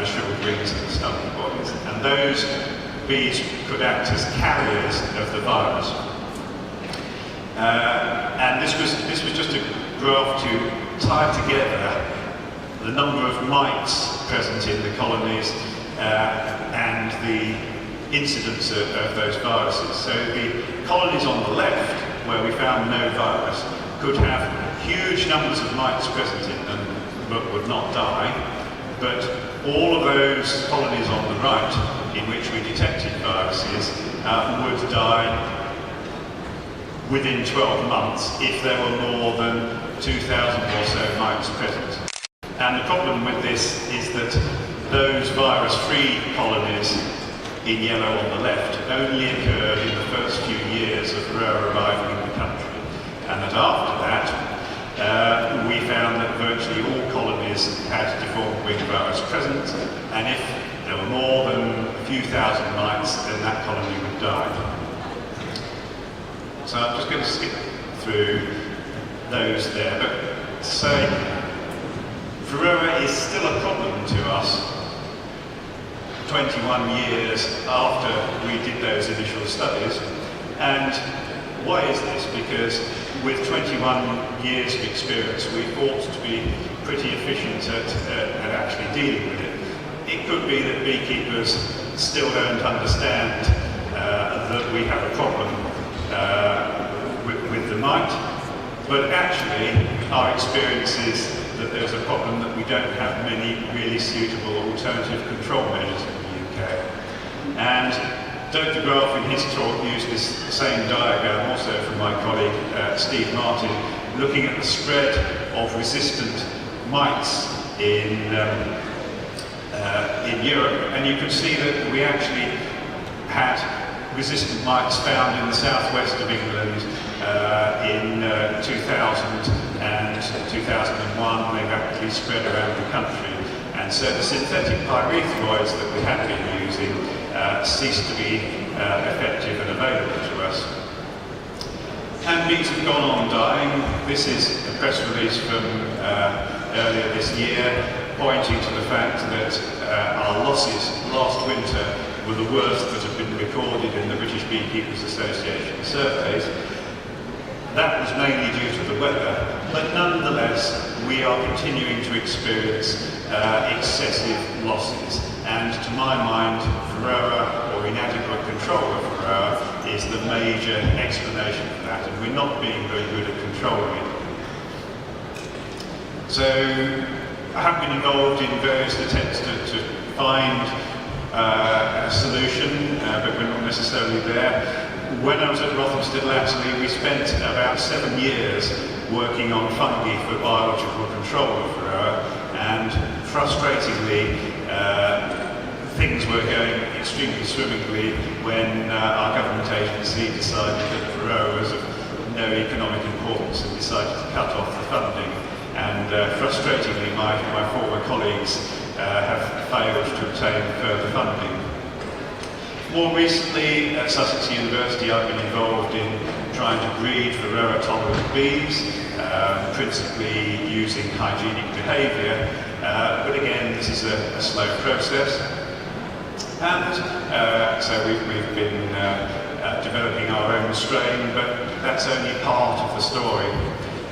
the shriveled wings and the stumpy bodies. And those bees could act as carriers of the virus. And this was just a graph to tie together the number of mites present in the colonies and the incidence of those viruses. So the colonies on the left, where we found no virus, could have huge numbers of mites present in them but would not die. But all of those colonies on the right, in which we detected viruses, would die within 12 months if there were more than 2,000 or so mites present. And the problem with this is that those virus-free colonies in yellow on the left only occurred in the first few years of varroa arriving in the country. And that after that, we found that virtually all colonies had deformed wing virus present, and if there were more than a few thousand mites, then that colony would die. So I'm just going to skip through those there, but to say varroa is still a problem to us 21 years after we did those initial studies. And why is this? Because with 21 years of experience, we ought to be pretty efficient at actually dealing with it. It could be that beekeepers still don't understand that we have a problem with the mite, but actually our experience is that there's a problem that we don't have many really suitable alternative control measures in the UK. And Dr. Graf in his talk used this same diagram also from my colleague Steve Martin, looking at the spread of resistant mites in Europe. And you can see that we actually had resistant mites found in the southwest of England in 2000 and 2001. They rapidly spread around the country. And so the synthetic pyrethroids that we had been using ceased to be effective and available to us. And bees have gone on dying. This is a press release from earlier this year, pointing to the fact that our losses last winter were the worst that have been recorded in the British Beekeepers Association surveys. That was mainly due to the weather, but nonetheless we are continuing to experience excessive losses. And to my mind, varroa, or inadequate control of varroa, is the major explanation for that, and we're not being very good at controlling it. So I have been involved in various attempts to find a solution, but we're not necessarily there. When I was at Rothamsted Latterly, we spent about 7 years working on fungi for biological control of varroa, and frustratingly, things were going extremely swimmingly when our government agency decided that varroa was of no economic importance and decided to cut off the funding. And frustratingly, my former colleagues have failed to obtain further funding. More recently, at Sussex University, I've been involved in trying to breed varroa-tolerant bees, principally using hygienic behaviour, but again, this is a slow process. And so we've been developing our own strain, but that's only part of the story.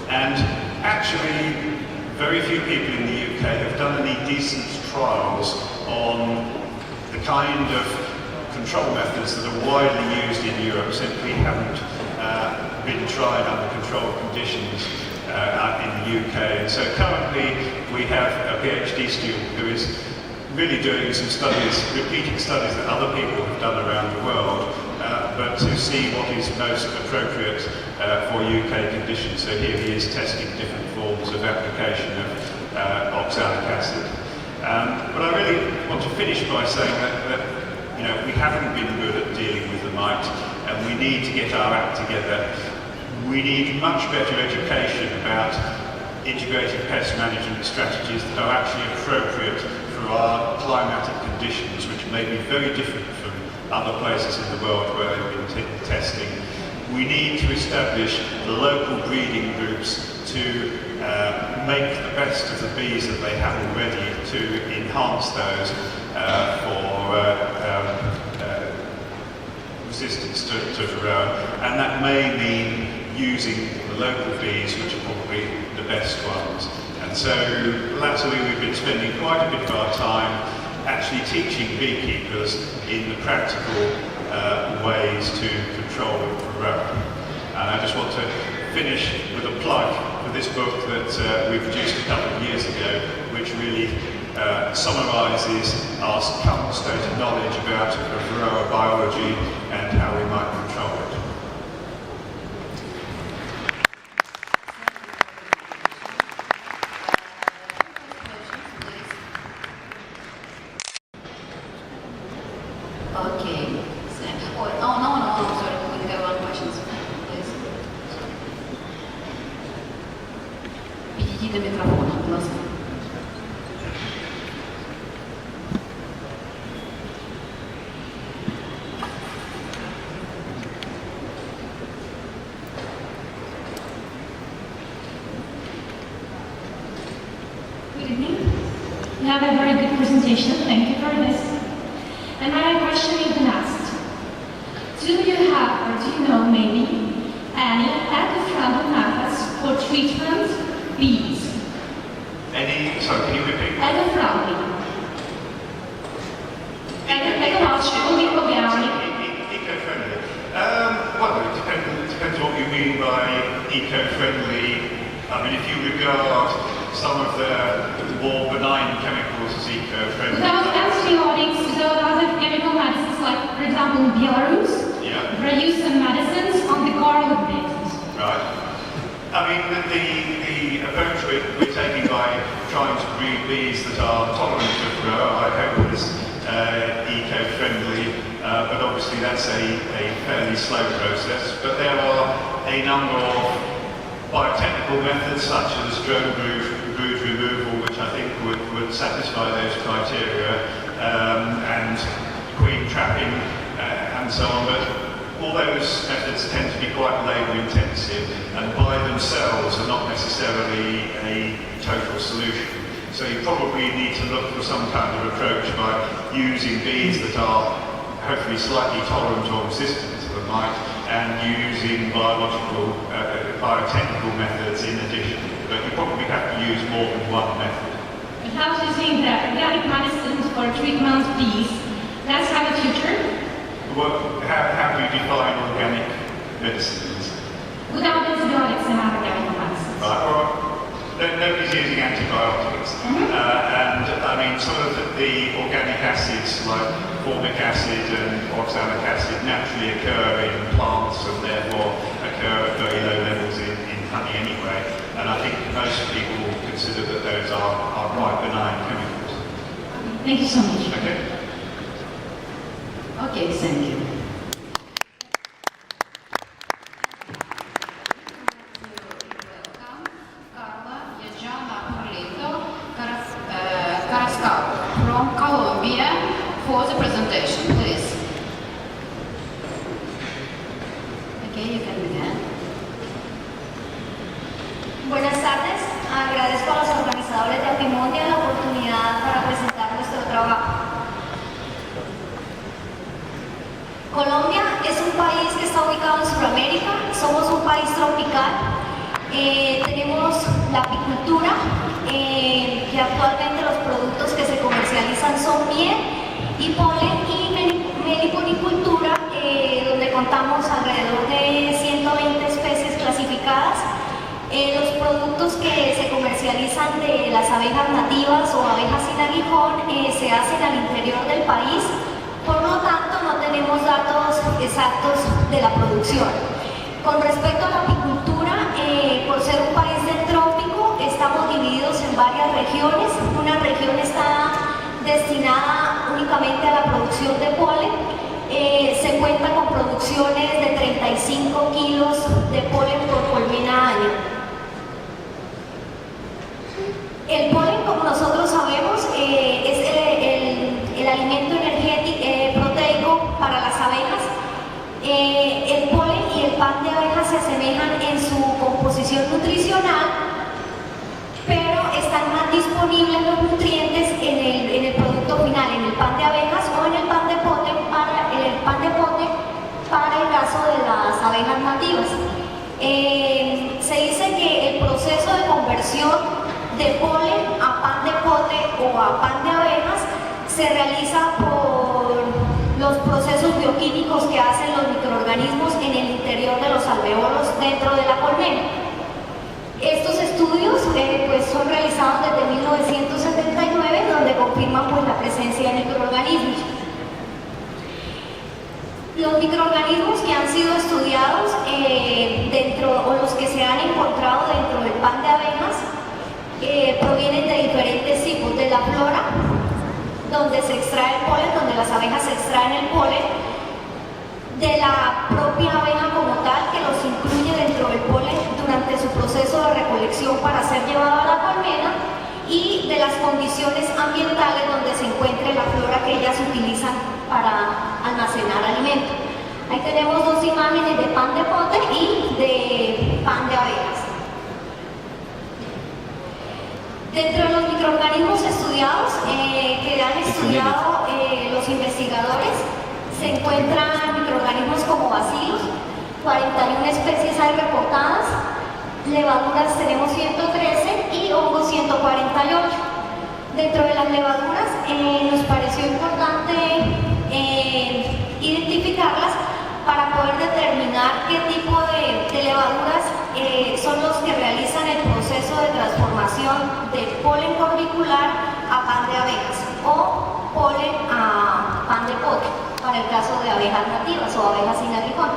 And actually, very few people in the UK have done any decent trials on the kind of control methods that are widely used in Europe. Simply haven't been tried under controlled conditions in the UK. And so currently we have a PhD student who is really doing some studies, repeating studies that other people have done around the world, but to see what is most appropriate for UK conditions. So here he is testing different forms of application of oxalic acid. But I really want to finish by saying that you know, we haven't been good at dealing with the mite, and we need to get our act together. We need much better education about integrated pest management strategies that are actually appropriate for our climatic conditions, which may be very different from other places in the world where they've been testing. We need to establish local breeding groups to make the best of the bees that they have already, to enhance those for resistance to varroa, and that may mean using the local bees, which are probably the best ones. And so latterly we've been spending quite a bit of our time actually teaching beekeepers in the practical ways to control varroa. And I just want to finish with a plug for this book that we produced a couple of years ago, which really summarises our current state of knowledge about varroa biology and how we might control it. Okay. Oh, no, sorry. We have one question, please. Підійдіть до мікрофону, будь ласка. Good evening. You have a very good presentation. Thank you for this. And my question is been asked. Do you have, or do you know maybe, any eco-friendly methods for treatment bees? Sorry, can you repeat? Eco-friendly. Ecological, organic. Eco-friendly. Well, it depends what you mean by eco-friendly. I mean, if you regard some of the more benign chemicals as eco-friendly. Without antibiotics, without other chemical medicines, like, for example, in Belarus, they use some medicines on the garlic basis. Right. I mean, the approach we're taking by trying to breed bees that are tolerant of varroa, I hope is eco-friendly, but obviously that's a fairly slow process. But there are a number of biotechnical methods such as drone brood removal, which I think would satisfy those criteria, and queen trapping and so on. But all those methods tend to be quite labour intensive and by themselves are not necessarily a total solution. So you probably need to look for some kind of approach by using bees that are hopefully slightly tolerant or resistant to the mite, and using biological, biotechnical methods in addition. But you probably have to use more than one method. And how do you think that organic medicines for treatment bees, does have a future? Well, how do you define organic medicines? Without antibiotics and other chemical medicines. Right, well, nobody's using antibiotics. And I mean, mean, some of the organic acids like formic acid and oxalic acid naturally occur in plants and therefore occur at very low levels in honey anyway. And I think most people consider that those are quite benign chemicals. Thank you so much. Okay. Okay, thank you. From Colombia for the presentation, please. Okay, you can begin. Buenas tardes, agradezco a los organizadores de Apimondia la oportunidad para presentar nuestro trabajo. Colombia es un país que está ubicado en Sudamérica, somos un país tropical, tenemos la apicultura, que actualmente los productos que se comercializan son miel y polen, y meliponicultura, donde contamos alrededor de 120 especies clasificadas. Los productos que se comercializan de las abejas nativas o abejas sin aguijón se hacen al interior del país, por lo tanto no tenemos datos exactos de la producción. Con respecto a la apicultura, por ser un país del trópico, estamos divididos en varias regiones. Una región está destinada únicamente a la producción de polen. Se cuenta con producciones de 35 kilos de polen por colmena año. El polen, como nosotros sabemos, es el alimento energético proteico para las abejas. El polen y el pan de abeja se asemejan en su composición nutricional, pero están más disponibles los nutrientes en el producto final, en el pan de abejas o en el pan de pote para el caso de las abejas nativas. Se dice que el proceso de conversión de polen a pan de pote o a pan de abejas se realiza por los procesos bioquímicos que hacen los microorganismos en el interior de los alveolos dentro de la colmena. Estos estudios pues, son realizados desde 1979, donde confirman pues, la presencia de microorganismos. Los microorganismos que han sido estudiados o los que se han encontrado dentro del pan de abejas provienen de diferentes tipos, de la flora, donde se extrae el polen, donde las abejas extraen el polen, de la propia abeja como tal, que los incluye dentro del polen durante su proceso de recolección para ser llevado a la colmena, y de las condiciones ambientales donde se encuentre la flora que ellas utilizan para almacenar alimento. Ahí tenemos dos imágenes de pan de pote y de pan de abejas. Dentro de los microorganismos estudiados, que han estudiado los investigadores, se encuentran microorganismos como bacilos, 41 especies hay reportadas, levaduras tenemos 113 y hongos 148. Dentro de las levaduras nos pareció importante identificarlas para poder determinar qué tipo de levaduras son los que realizan el proceso de transformación de polen corbicular a pan de abejas o polen a pan de pote, para el caso de abejas nativas o abejas sin aguijón.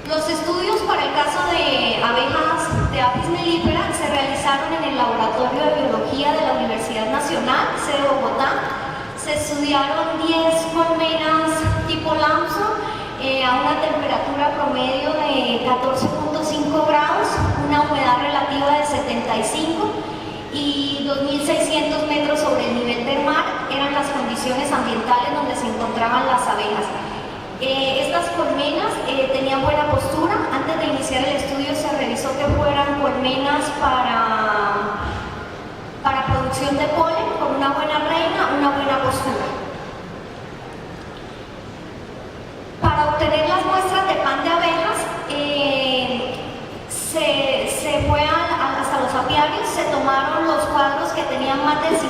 Los estudios para el caso de abejas de Apis mellifera se realizaron en el Laboratorio de Biología de la Universidad Nacional, sede de Bogotá. Se estudiaron 10 colmenas tipo Lamson a una temperatura promedio de 14.5 grados, una humedad relativa de 75 y 2.600 metros sobre el nivel del mar eran las condiciones ambientales donde se encontraban las abejas. Estas colmenas tenían buena postura. Antes de iniciar el estudio se revisó que fueran colmenas para producción de polen, con una buena reina, una buena postura. Para obtener las muestras de pan de abejas, se fue hasta los apiarios, se tomaron los cuadros que tenían más del 50%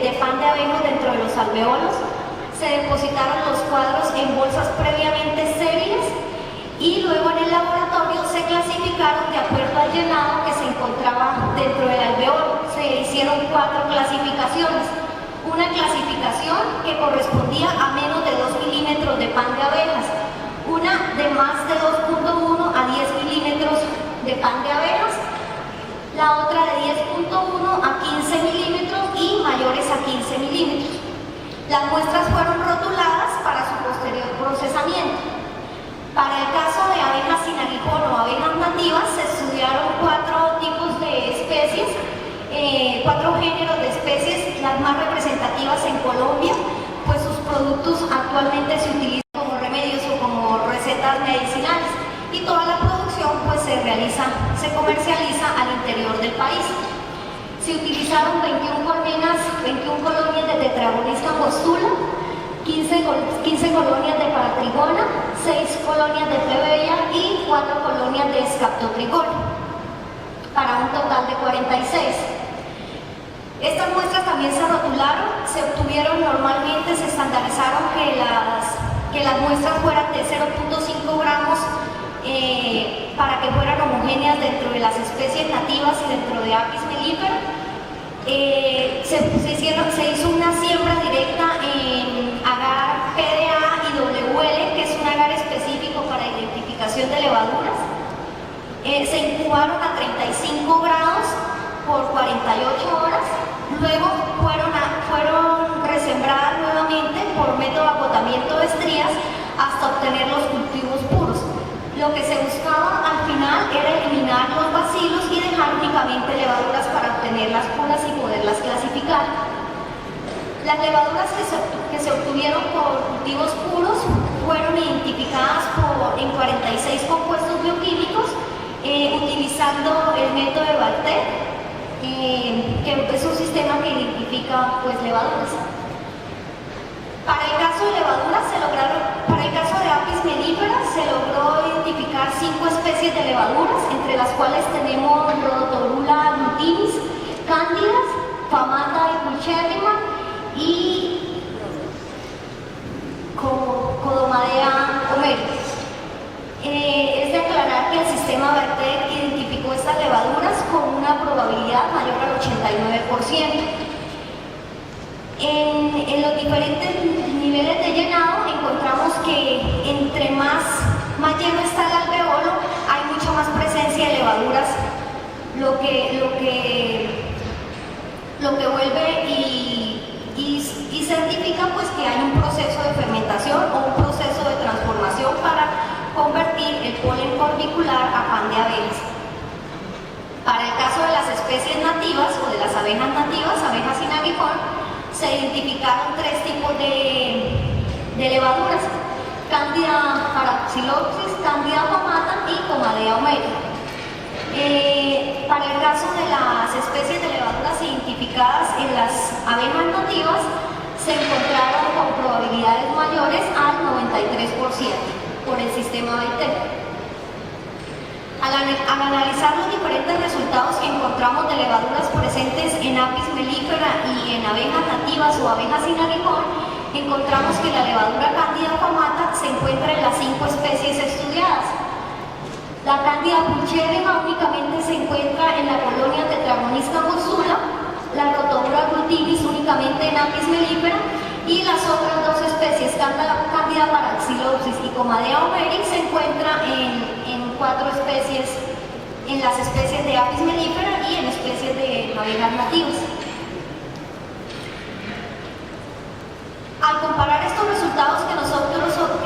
de pan de abejas dentro de los alveolos, se depositaron los cuadros en bolsas previamente estériles y luego en el laboratorio se clasificaron de acuerdo al llenado que se encontraba dentro del alveolo. Se hicieron 4 una clasificación que correspondía a menos de 2 milímetros de pan de abejas, una de más de 2.1 a 10 milímetros de pan de abejas, la otra de 10.1 a 15 milímetros y mayores a 15 milímetros. Las muestras fueron rotuladas para su posterior procesamiento. Para el caso de abejas sin aguijón o abejas nativas, se estudiaron 4 tipos de especies, 4 géneros de especies, las más representativas en Colombia, pues sus productos actualmente se utilizan como remedios o como recetas medicinales, y toda la producción pues se comercializa al interior del país. Se utilizaron 21 colonias de tetragonista postula, 15 colonias de paratrigona, 6 colonias de plebeia y 4 colonias de escaptotrigona, para un total de 46. Estas muestras también se rotularon, se obtuvieron normalmente, se estandarizaron que las muestras fueran de 0.5 gramos para que fueran homogéneas dentro de las especies nativas y dentro de Apis mellifera. Se hizo una siembra directa en agar PDA y WL, que es un agar específico para identificación de levaduras. Se incubaron a 35 grados por 48 horas, luego fueron resembradas nuevamente por método de agotamiento de estrías hasta obtener los cultivos puros. Lo que se buscaba al final era eliminar los bacilos y dejar únicamente levaduras para obtener las puras y poderlas clasificar. Las levaduras que se obtuvieron por cultivos puros fueron identificadas en 46 compuestos bioquímicos utilizando el método de Valter, que es un sistema que identifica pues levaduras. Para el caso de levaduras para el caso de Apis mellifera se logró identificar 5 especies de levaduras, entre las cuales tenemos Rhodotorula glutinis, cándidas, famata y pulcherrima y Codomadea omeris. Es de aclarar que el sistema Valter identificó estas levaduras con una probabilidad mayor al 89%. En los diferentes niveles de llenado encontramos que entre más lleno está el alveolo, hay mucha más presencia de levaduras, lo que vuelve y certifica pues que hay un proceso de fermentación o un proceso de transformación para convertir el polen corbicular a pan de abejas. Para el caso de las especies nativas o de las abejas nativas, abejas sin aguijón, se identificaron 3 tipos de levaduras: Candida paraxylopsis, Candida famata y Comadea omeris. Para el caso de las especies de levaduras identificadas en las abejas nativas, se encontraron con probabilidades mayores al 93% por el sistema Valter. Al analizar los diferentes resultados que encontramos de levaduras presentes en Apis mellifera y en abejas nativas o abejas sin aguijón, encontramos que la levadura Candida famata se encuentra en las 5 especies estudiadas. La Candida pulcherrima únicamente se encuentra en la colonia tetragonista postula, la Rhodotorula glutinis únicamente en Apis mellifera, y las otras 2 especies, Candida paraxylopsis y Comadea omeris, se encuentran en 4 especies, en las especies de Apis mellifera y en especies de abejas nativas. Al comparar estos resultados que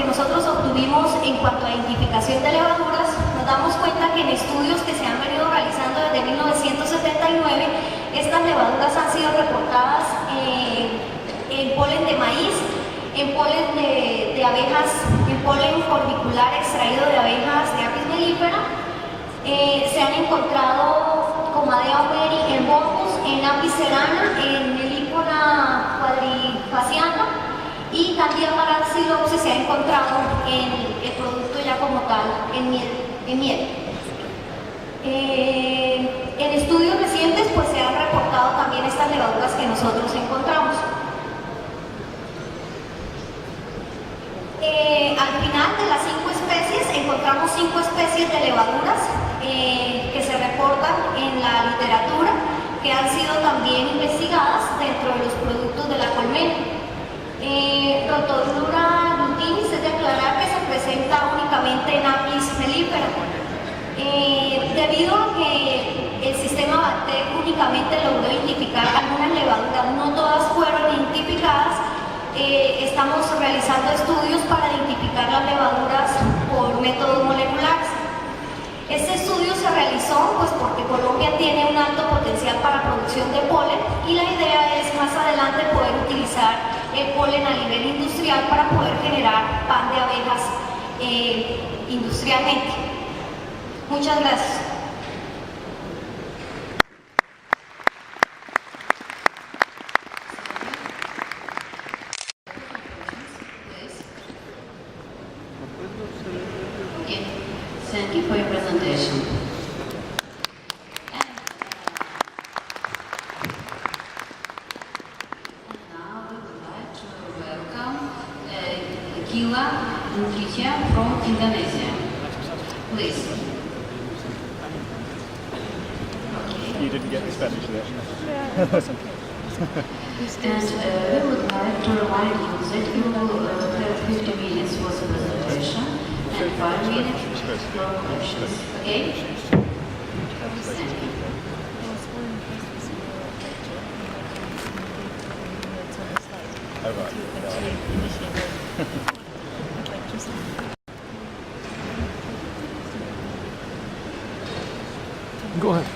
nosotros obtuvimos en cuanto a identificación de levaduras, nos damos cuenta que en estudios que se han venido realizando desde 1979, estas levaduras han sido reportadas en polen de maíz, en polen de abejas, en polen corbicular extraído de abejas de Apis mellifera. Se han encontrado Comadea omeris en Bombus, en Apis cerana, en Melipona quadrifaciana, y Candida paraxylopsis se ha encontrado en el producto ya como tal, en miel. En estudios recientes pues se han reportado también estas levaduras que nosotros encontramos. Al final de las 5 especies encontramos 5 especies de levaduras que se reportan en la literatura, que han sido también investigadas dentro de los productos de la Debido a que el sistema BACTEC únicamente logró identificar algunas levaduras, no todas fueron identificadas, estamos realizando estudios para identificar las levaduras por métodos moleculares. Este estudio se realizó pues porque Colombia tiene un alto potencial para producción de polen y la idea es más adelante poder utilizar el polen a nivel industrial para poder generar pan de abejas industrialmente. Muchas gracias. Okay. Thank you for your presentation. And now we would like to welcome Hulya from Indonesia. Please. You didn't get the Spanish there. And we would like to remind you that you will have 50 minutes for the presentation and 5 minutes for questions. Okay? Thank you. Oh, right. Go ahead.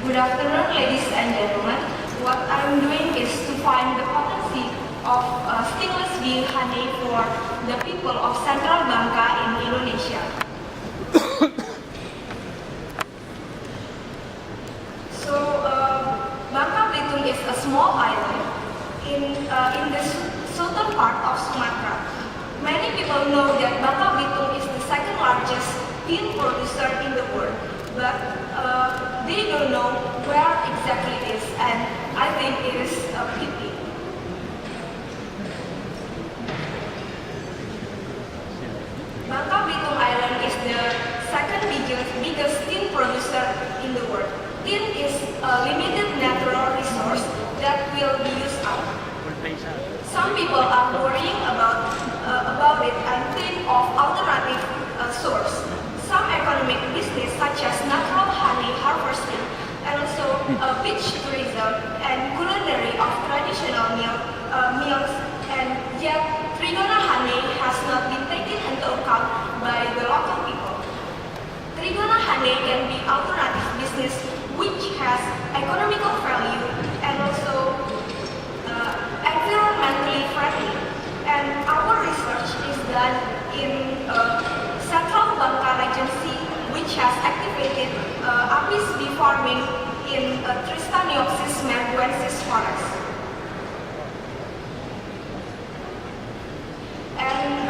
Good afternoon, ladies and gentlemen. What I'm doing is to find the potency of stingless bee honey for the people of Central Bangka in Indonesia. So, Bangka Belitung is a small island in the southern part of Sumatra. Many people know that Bangka Belitung is the second largest tin producer in the world, but they don't know where exactly it is, and I think it is a pity. Bangka Belitung Island is the second biggest tin producer in the world. Tin is a limited natural resource that will be used up. Some people are worrying about it and think of alternative source. Some economic business such as natural honey harvesting and also beach tourism and culinary of traditional meals, and yet Trigona honey has not been taken into account by the local people. Trigona honey can be alternative business which has economical value and also environmentally friendly. And our research is done in Central Bangka Regency, which has activated apis bee farming in Tristaniopsis merguensis forest. And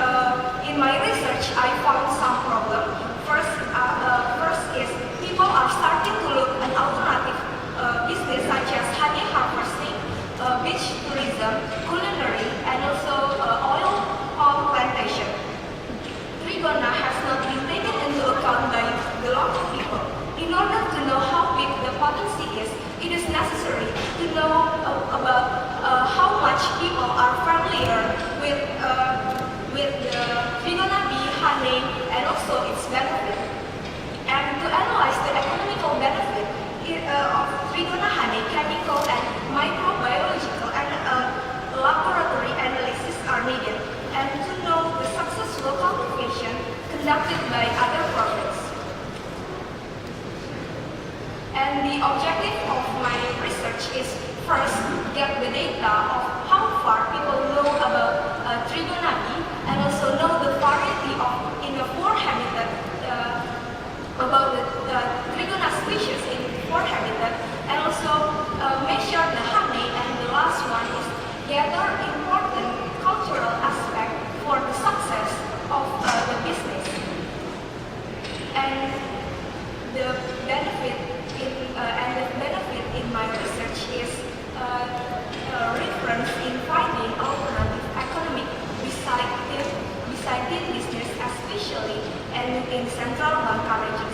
in my research, I found some problem. First is people are starting to look at alternative business such as honey harvesting, beach tourism, culinary, and also oil palm plantation. Trigona has not been taken into account by the local people. In order to know how big the potency is, it is necessary to know about how much people are familiar with the Trigona bee honey and also its benefit. And to analyze the economical benefit of Trigona honey, chemical and microbiological and laboratory analysis are needed, and to know the successful cultivation conducted by other projects. And the objective of my research is first get the data of how far people know about Trigona bee, and also know the variety of in the four habitat about the Trigona species in four habitat, and also measure the honey. And the last one is gather important cultural aspect for the success of the business. And the benefit in my research is reference in finding alternative economic beside business, especially and in Central Bangka region.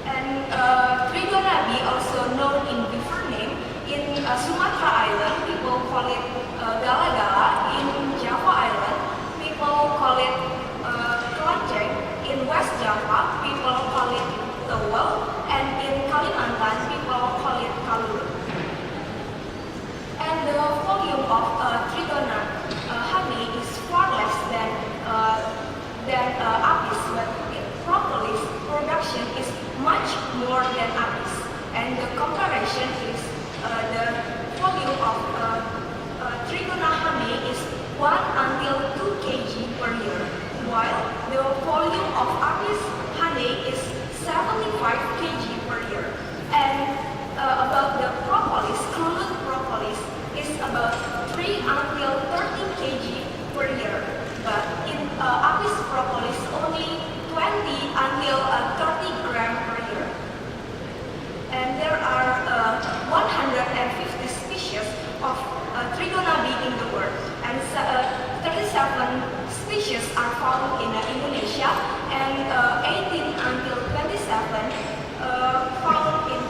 And Trigona bee, also known in different name, in 3 until 13 kg per year, but in Apis propolis only 20 until 30 gram per year. And there are 150 species of Trigona bee in the world, and 37 species are found in Indonesia, and 18 until 27 found in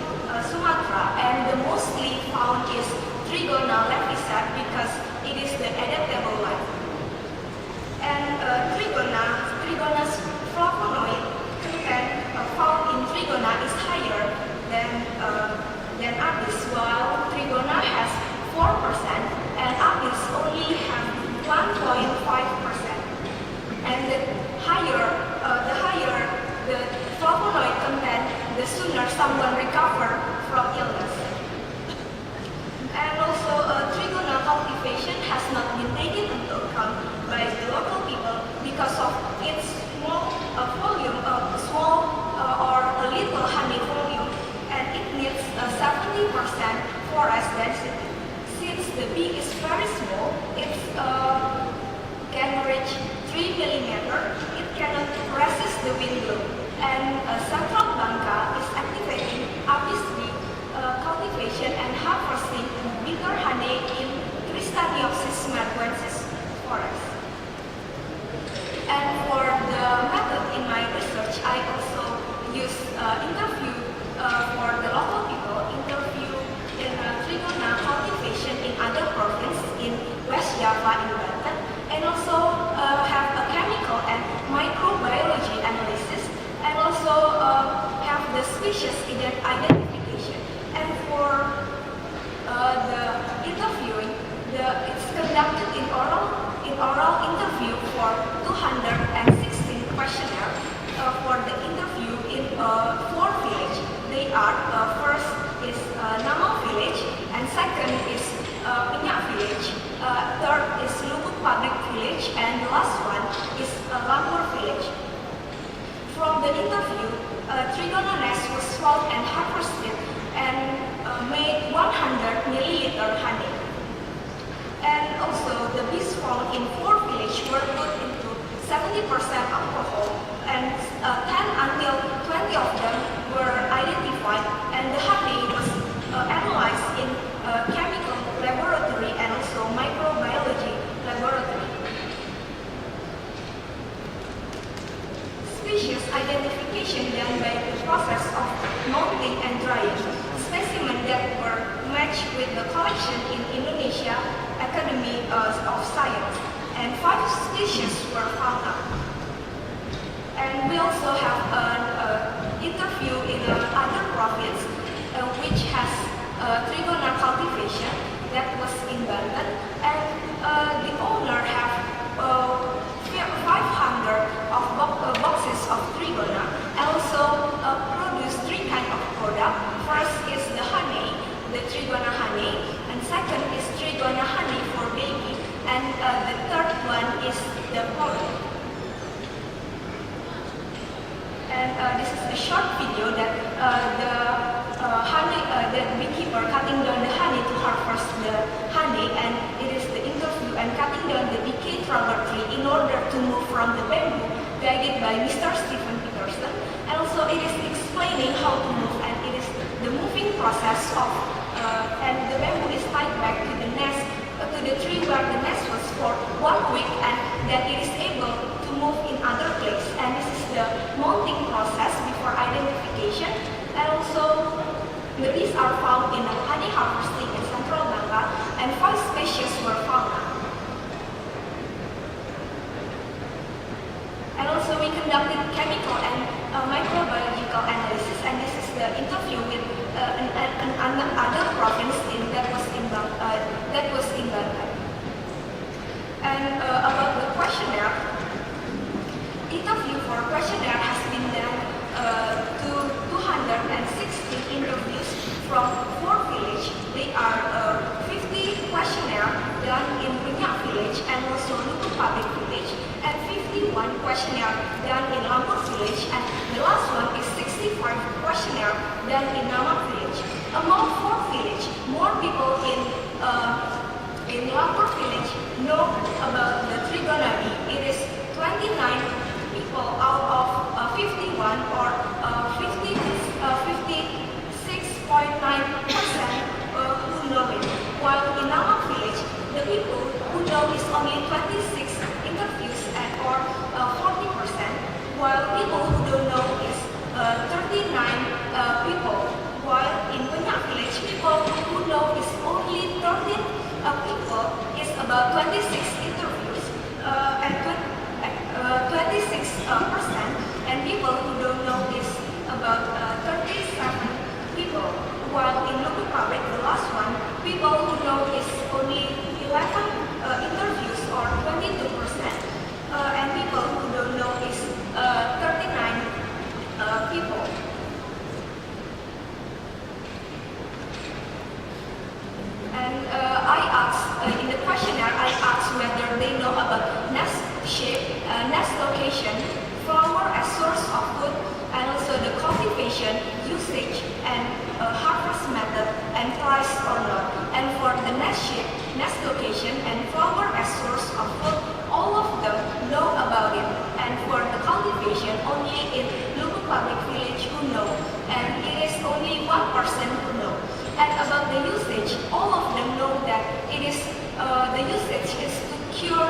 Sumatra, and the mostly found is Trigona levisat because it is the adaptable one. And Trigona's flavonoid content found in Trigona is higher than Apis, while Trigona has 4% and Apis only have 1.5%. And the higher the flavonoid content, the sooner someone recover from illness. And also, Trigona cultivation has not been taken into account by the local people because of its small volume, or a little honey volume, and it needs 70% forest density. Since the bee is very small, it can reach 3 millimeter, it cannot resist the wind blow. And Central Banca is activating Apis bee cultivation and harvesting bitter honey in Cristaniopsis merguensis forest. And for the method in my research, I also use interview for the local people, interview in Trigona cultivation in other provinces in West Java in Banten, and also have a chemical and microbiology analysis, and also have the species identification. And for the interviewing, it's conducted in oral interview for 216 questionnaire for the interview in 4 villages. They are first is Nama village, and second is Pinyak village, third is Lubuk Public village, and the last one is Lampur village. From the interview, Trigona nest was found and harvested and made 100 milliliter honey. And also the bees found in 4 villages were put into 70% alcohol, and 10 until 20 of them were identified, and the honey was analyzed in chemical laboratory and also microbiology laboratory. Species identification done by the process of mounting and drying. Specimens that were matched with the collection in Indonesia Academy of Science, and 5 species were found out. And we also have an interview in other province which has Trigona cultivation that was in Banten, and the owner have 500 of boxes of Trigona, and also produce 3 kinds of product. First is the honey, the Trigona honey, and second is Trigona honey for baby, and the third one is the pollen. And this is a short video that the beekeeper cutting down the honey to harvest the honey, and it is the interview and cutting down the decayed rubber tree in order to move from the bamboo, guided by Mr. Stephen Peterson. And also it is explaining how to move, and it is the moving process of, and the bamboo is tied back to the nest, to the tree where the nest was for 1 week, and that it is able to move in other place. And this is the mounting process before identification. And also the bees are found in honey harvesting in Central Banca, and 5 species were found. And also we conducted chemical and microbiological analysis, and this is the interview with another province that was know about the Trigona bee. It is 29 people out of 51 or 56.9% who know it. While in our village, the people who know is only 26 interviews or 40%, while people who don't know is 39 people. While in Banyak village, people who know is only 13 people is about 26 interviews and 26%, and people who don't know is about 37 people. While in local public, the last one, people who know is only 11 interviews or 22%, and people who don't know is 39 people. And I asked, in the questionnaire, I asked whether they know about nest shape, nest location, flower as source of food, and also the cultivation, usage, and harvest method, and price or not. And for the nest shape, nest location, and flower as source of food, all of them know about it. And for the cultivation, only in local public village who know, and it is only 1% who know. And about the usage, all of them know that it is the usage is to cure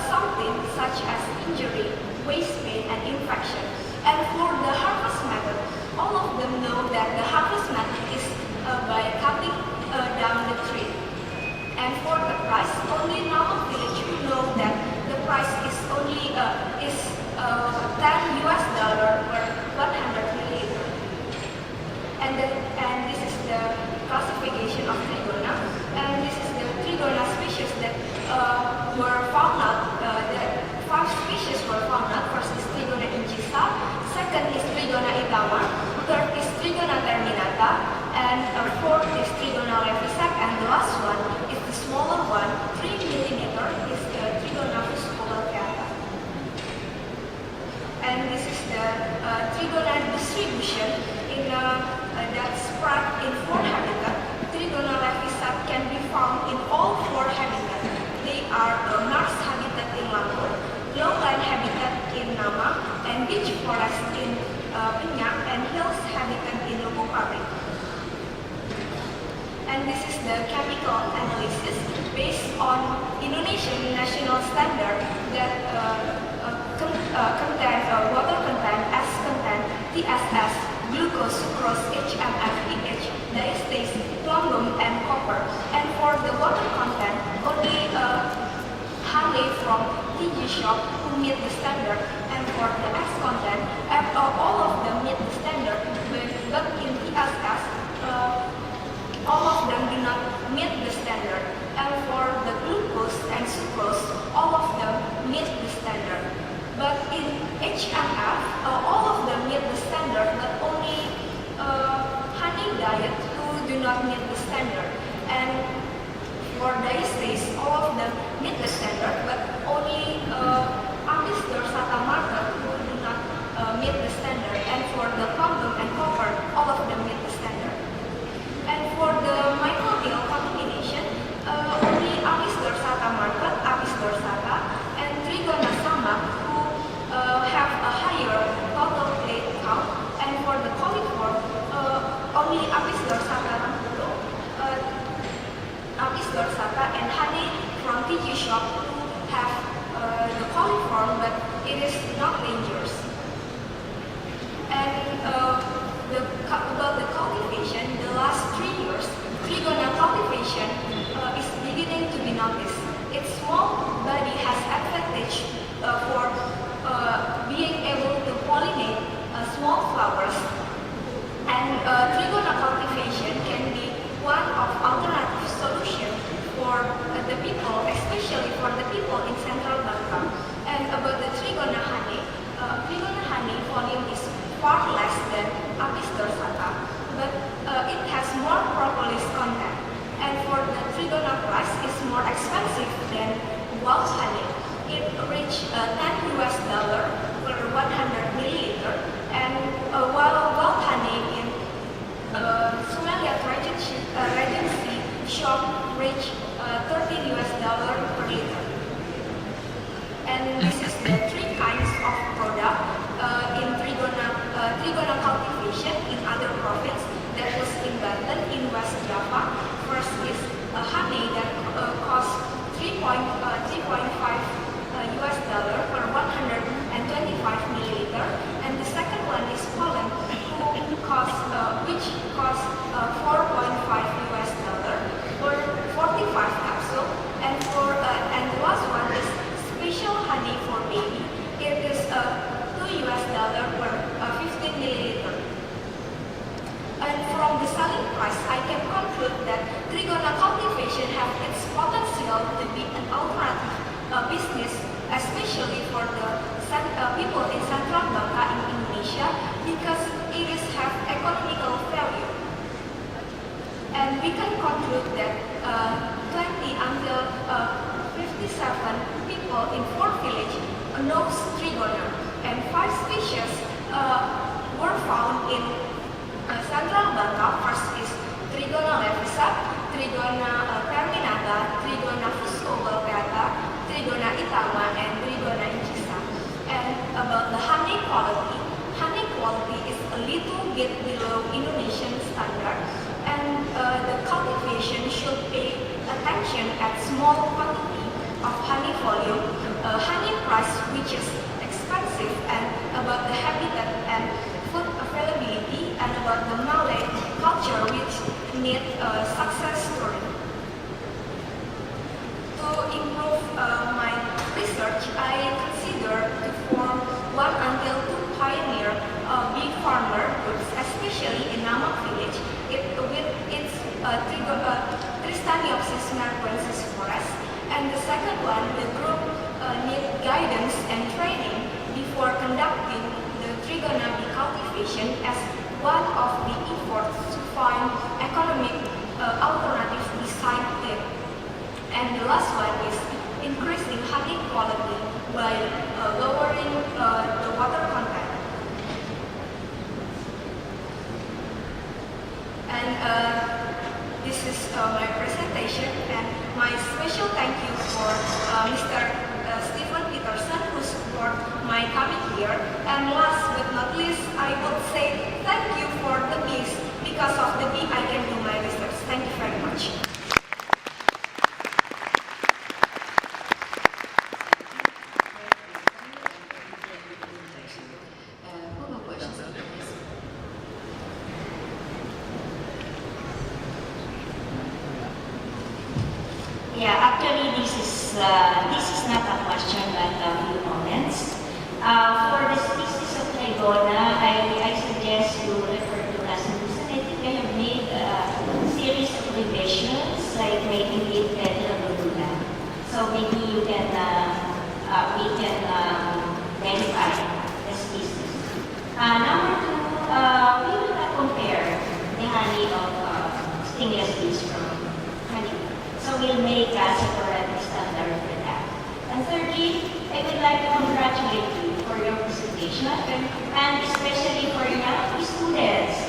something such as injury, waist pain, and infection. And for the harvest method, all of them know that the harvest method is by cutting down the tree. And for the price, only in our village who know that the price is only $10 per 100 milliliter. And this is the classification of Trigona, and this is the Trigona species that were found out. The 5 species were found out. First is Trigona incisa, second is Trigona itama, third is Trigona terminata, and fourth is Trigona levisac, and the last one is the smaller one, 3 millimeter, is the Trigona fusculata. And this is the Trigona distribution in that spread in 4 habitats. Trigona levisac can be found in all 4 habitats. They are marsh habitat in Lampur, lowland habitat in Nama, and beach forest in Banyak, and hills habitat in Lubukari. And this is the chemical analysis based on Indonesian national standard that contain water content, S content, TSS, glucose, sucrose, HMF, pH, diastase, chromium, and copper. And for the water content, only honey from TG shop who meet the standard. And for the X content, all of them meet the standard, but in TSS, all of them do not meet the standard. And for the glucose and sucrose, all of them meet the standard. But in HMF, all of them meet the standard, but only honey diet who do not meet the standard. And for diastase, all of them meet the standard, but only Amistor Sata marker who do not meet the standard. And for the chromium and copper, all of them meet the standard. And for the microbial contamination, only Amistor Sata marker, Amistor Sata, and Trigona sama who have a higher total plate count. And for the coliform, only Amistor Sata Rampulo, Amistor Sata, and honey from TG shop who have the coliform, but it is not dangerous. And about the cultivation, the last 3 years, Trigona cultivation is beginning to be noticed. Its small body has advantage for being able to pollinate small flowers, and Trigona cultivation can be one of alternative solutions for the people, especially for the people in central Bangka. And about the Trigona honey volume is far less than Amistor Sata, but it has more propolis content. And for the Trigona price is more expensive than wild honey. It reached $10 per 100 milliliter, and while wild honey in Somalia Regency shop reached $13 per liter. US dollar per 125 milliliter, and the second one is Pollen, which costs 4.5 US dollar for 45 capsule, and the last one is special honey for baby. It is 2 US dollar per 15 milliliter. And from the selling price, I can conclude that trigona cultivation has its potential to be an alternative business, especially for the people in Central Bangka in Indonesia, because it have economical value. And we can conclude that 20 until 57 people in 4 villages knows trigona, and 5 species were found in Central Bangka. First is Trigona levisa, Trigona terminata, Trigona fuscovalcata, Trigona itama, and Trigona incisa. And about the honey quality is a little bit below Indonesian standard, and the cultivation should pay attention at small quantity of honey volume, honey price which is expensive, and about the habitat and food availability, and about the Malay culture which need a success story. To improve my research, I consider to form 1 until 2 pioneer bee farmer groups, especially in Namak village, with its Tristaniopsis merquensis forest. And the second one, the group need guidance and training before conducting the trigona bee cultivation as one of the efforts to find economic alternatives beside it. And the last one is increasing honey quality by lowering the water content. And this is my presentation, and my special thank you for Mr. Stephen Peterson, who support my coming here. And last but not least, I would say thank you for the bees. Because of the bee, I can do my research. Thank you very much. Yeah, actually this is not a question but a few comments. For the species of Trigona, I suggest you refer to lessons. I think I have made a series of revisions, like making it tetralodula. So maybe you can we can verify the species. Number 2, we will not compare the honey of stingless bees from honey. So we'll make a separate standard for that. And thirdly, I would like to congratulate you for your presentation, and especially for young students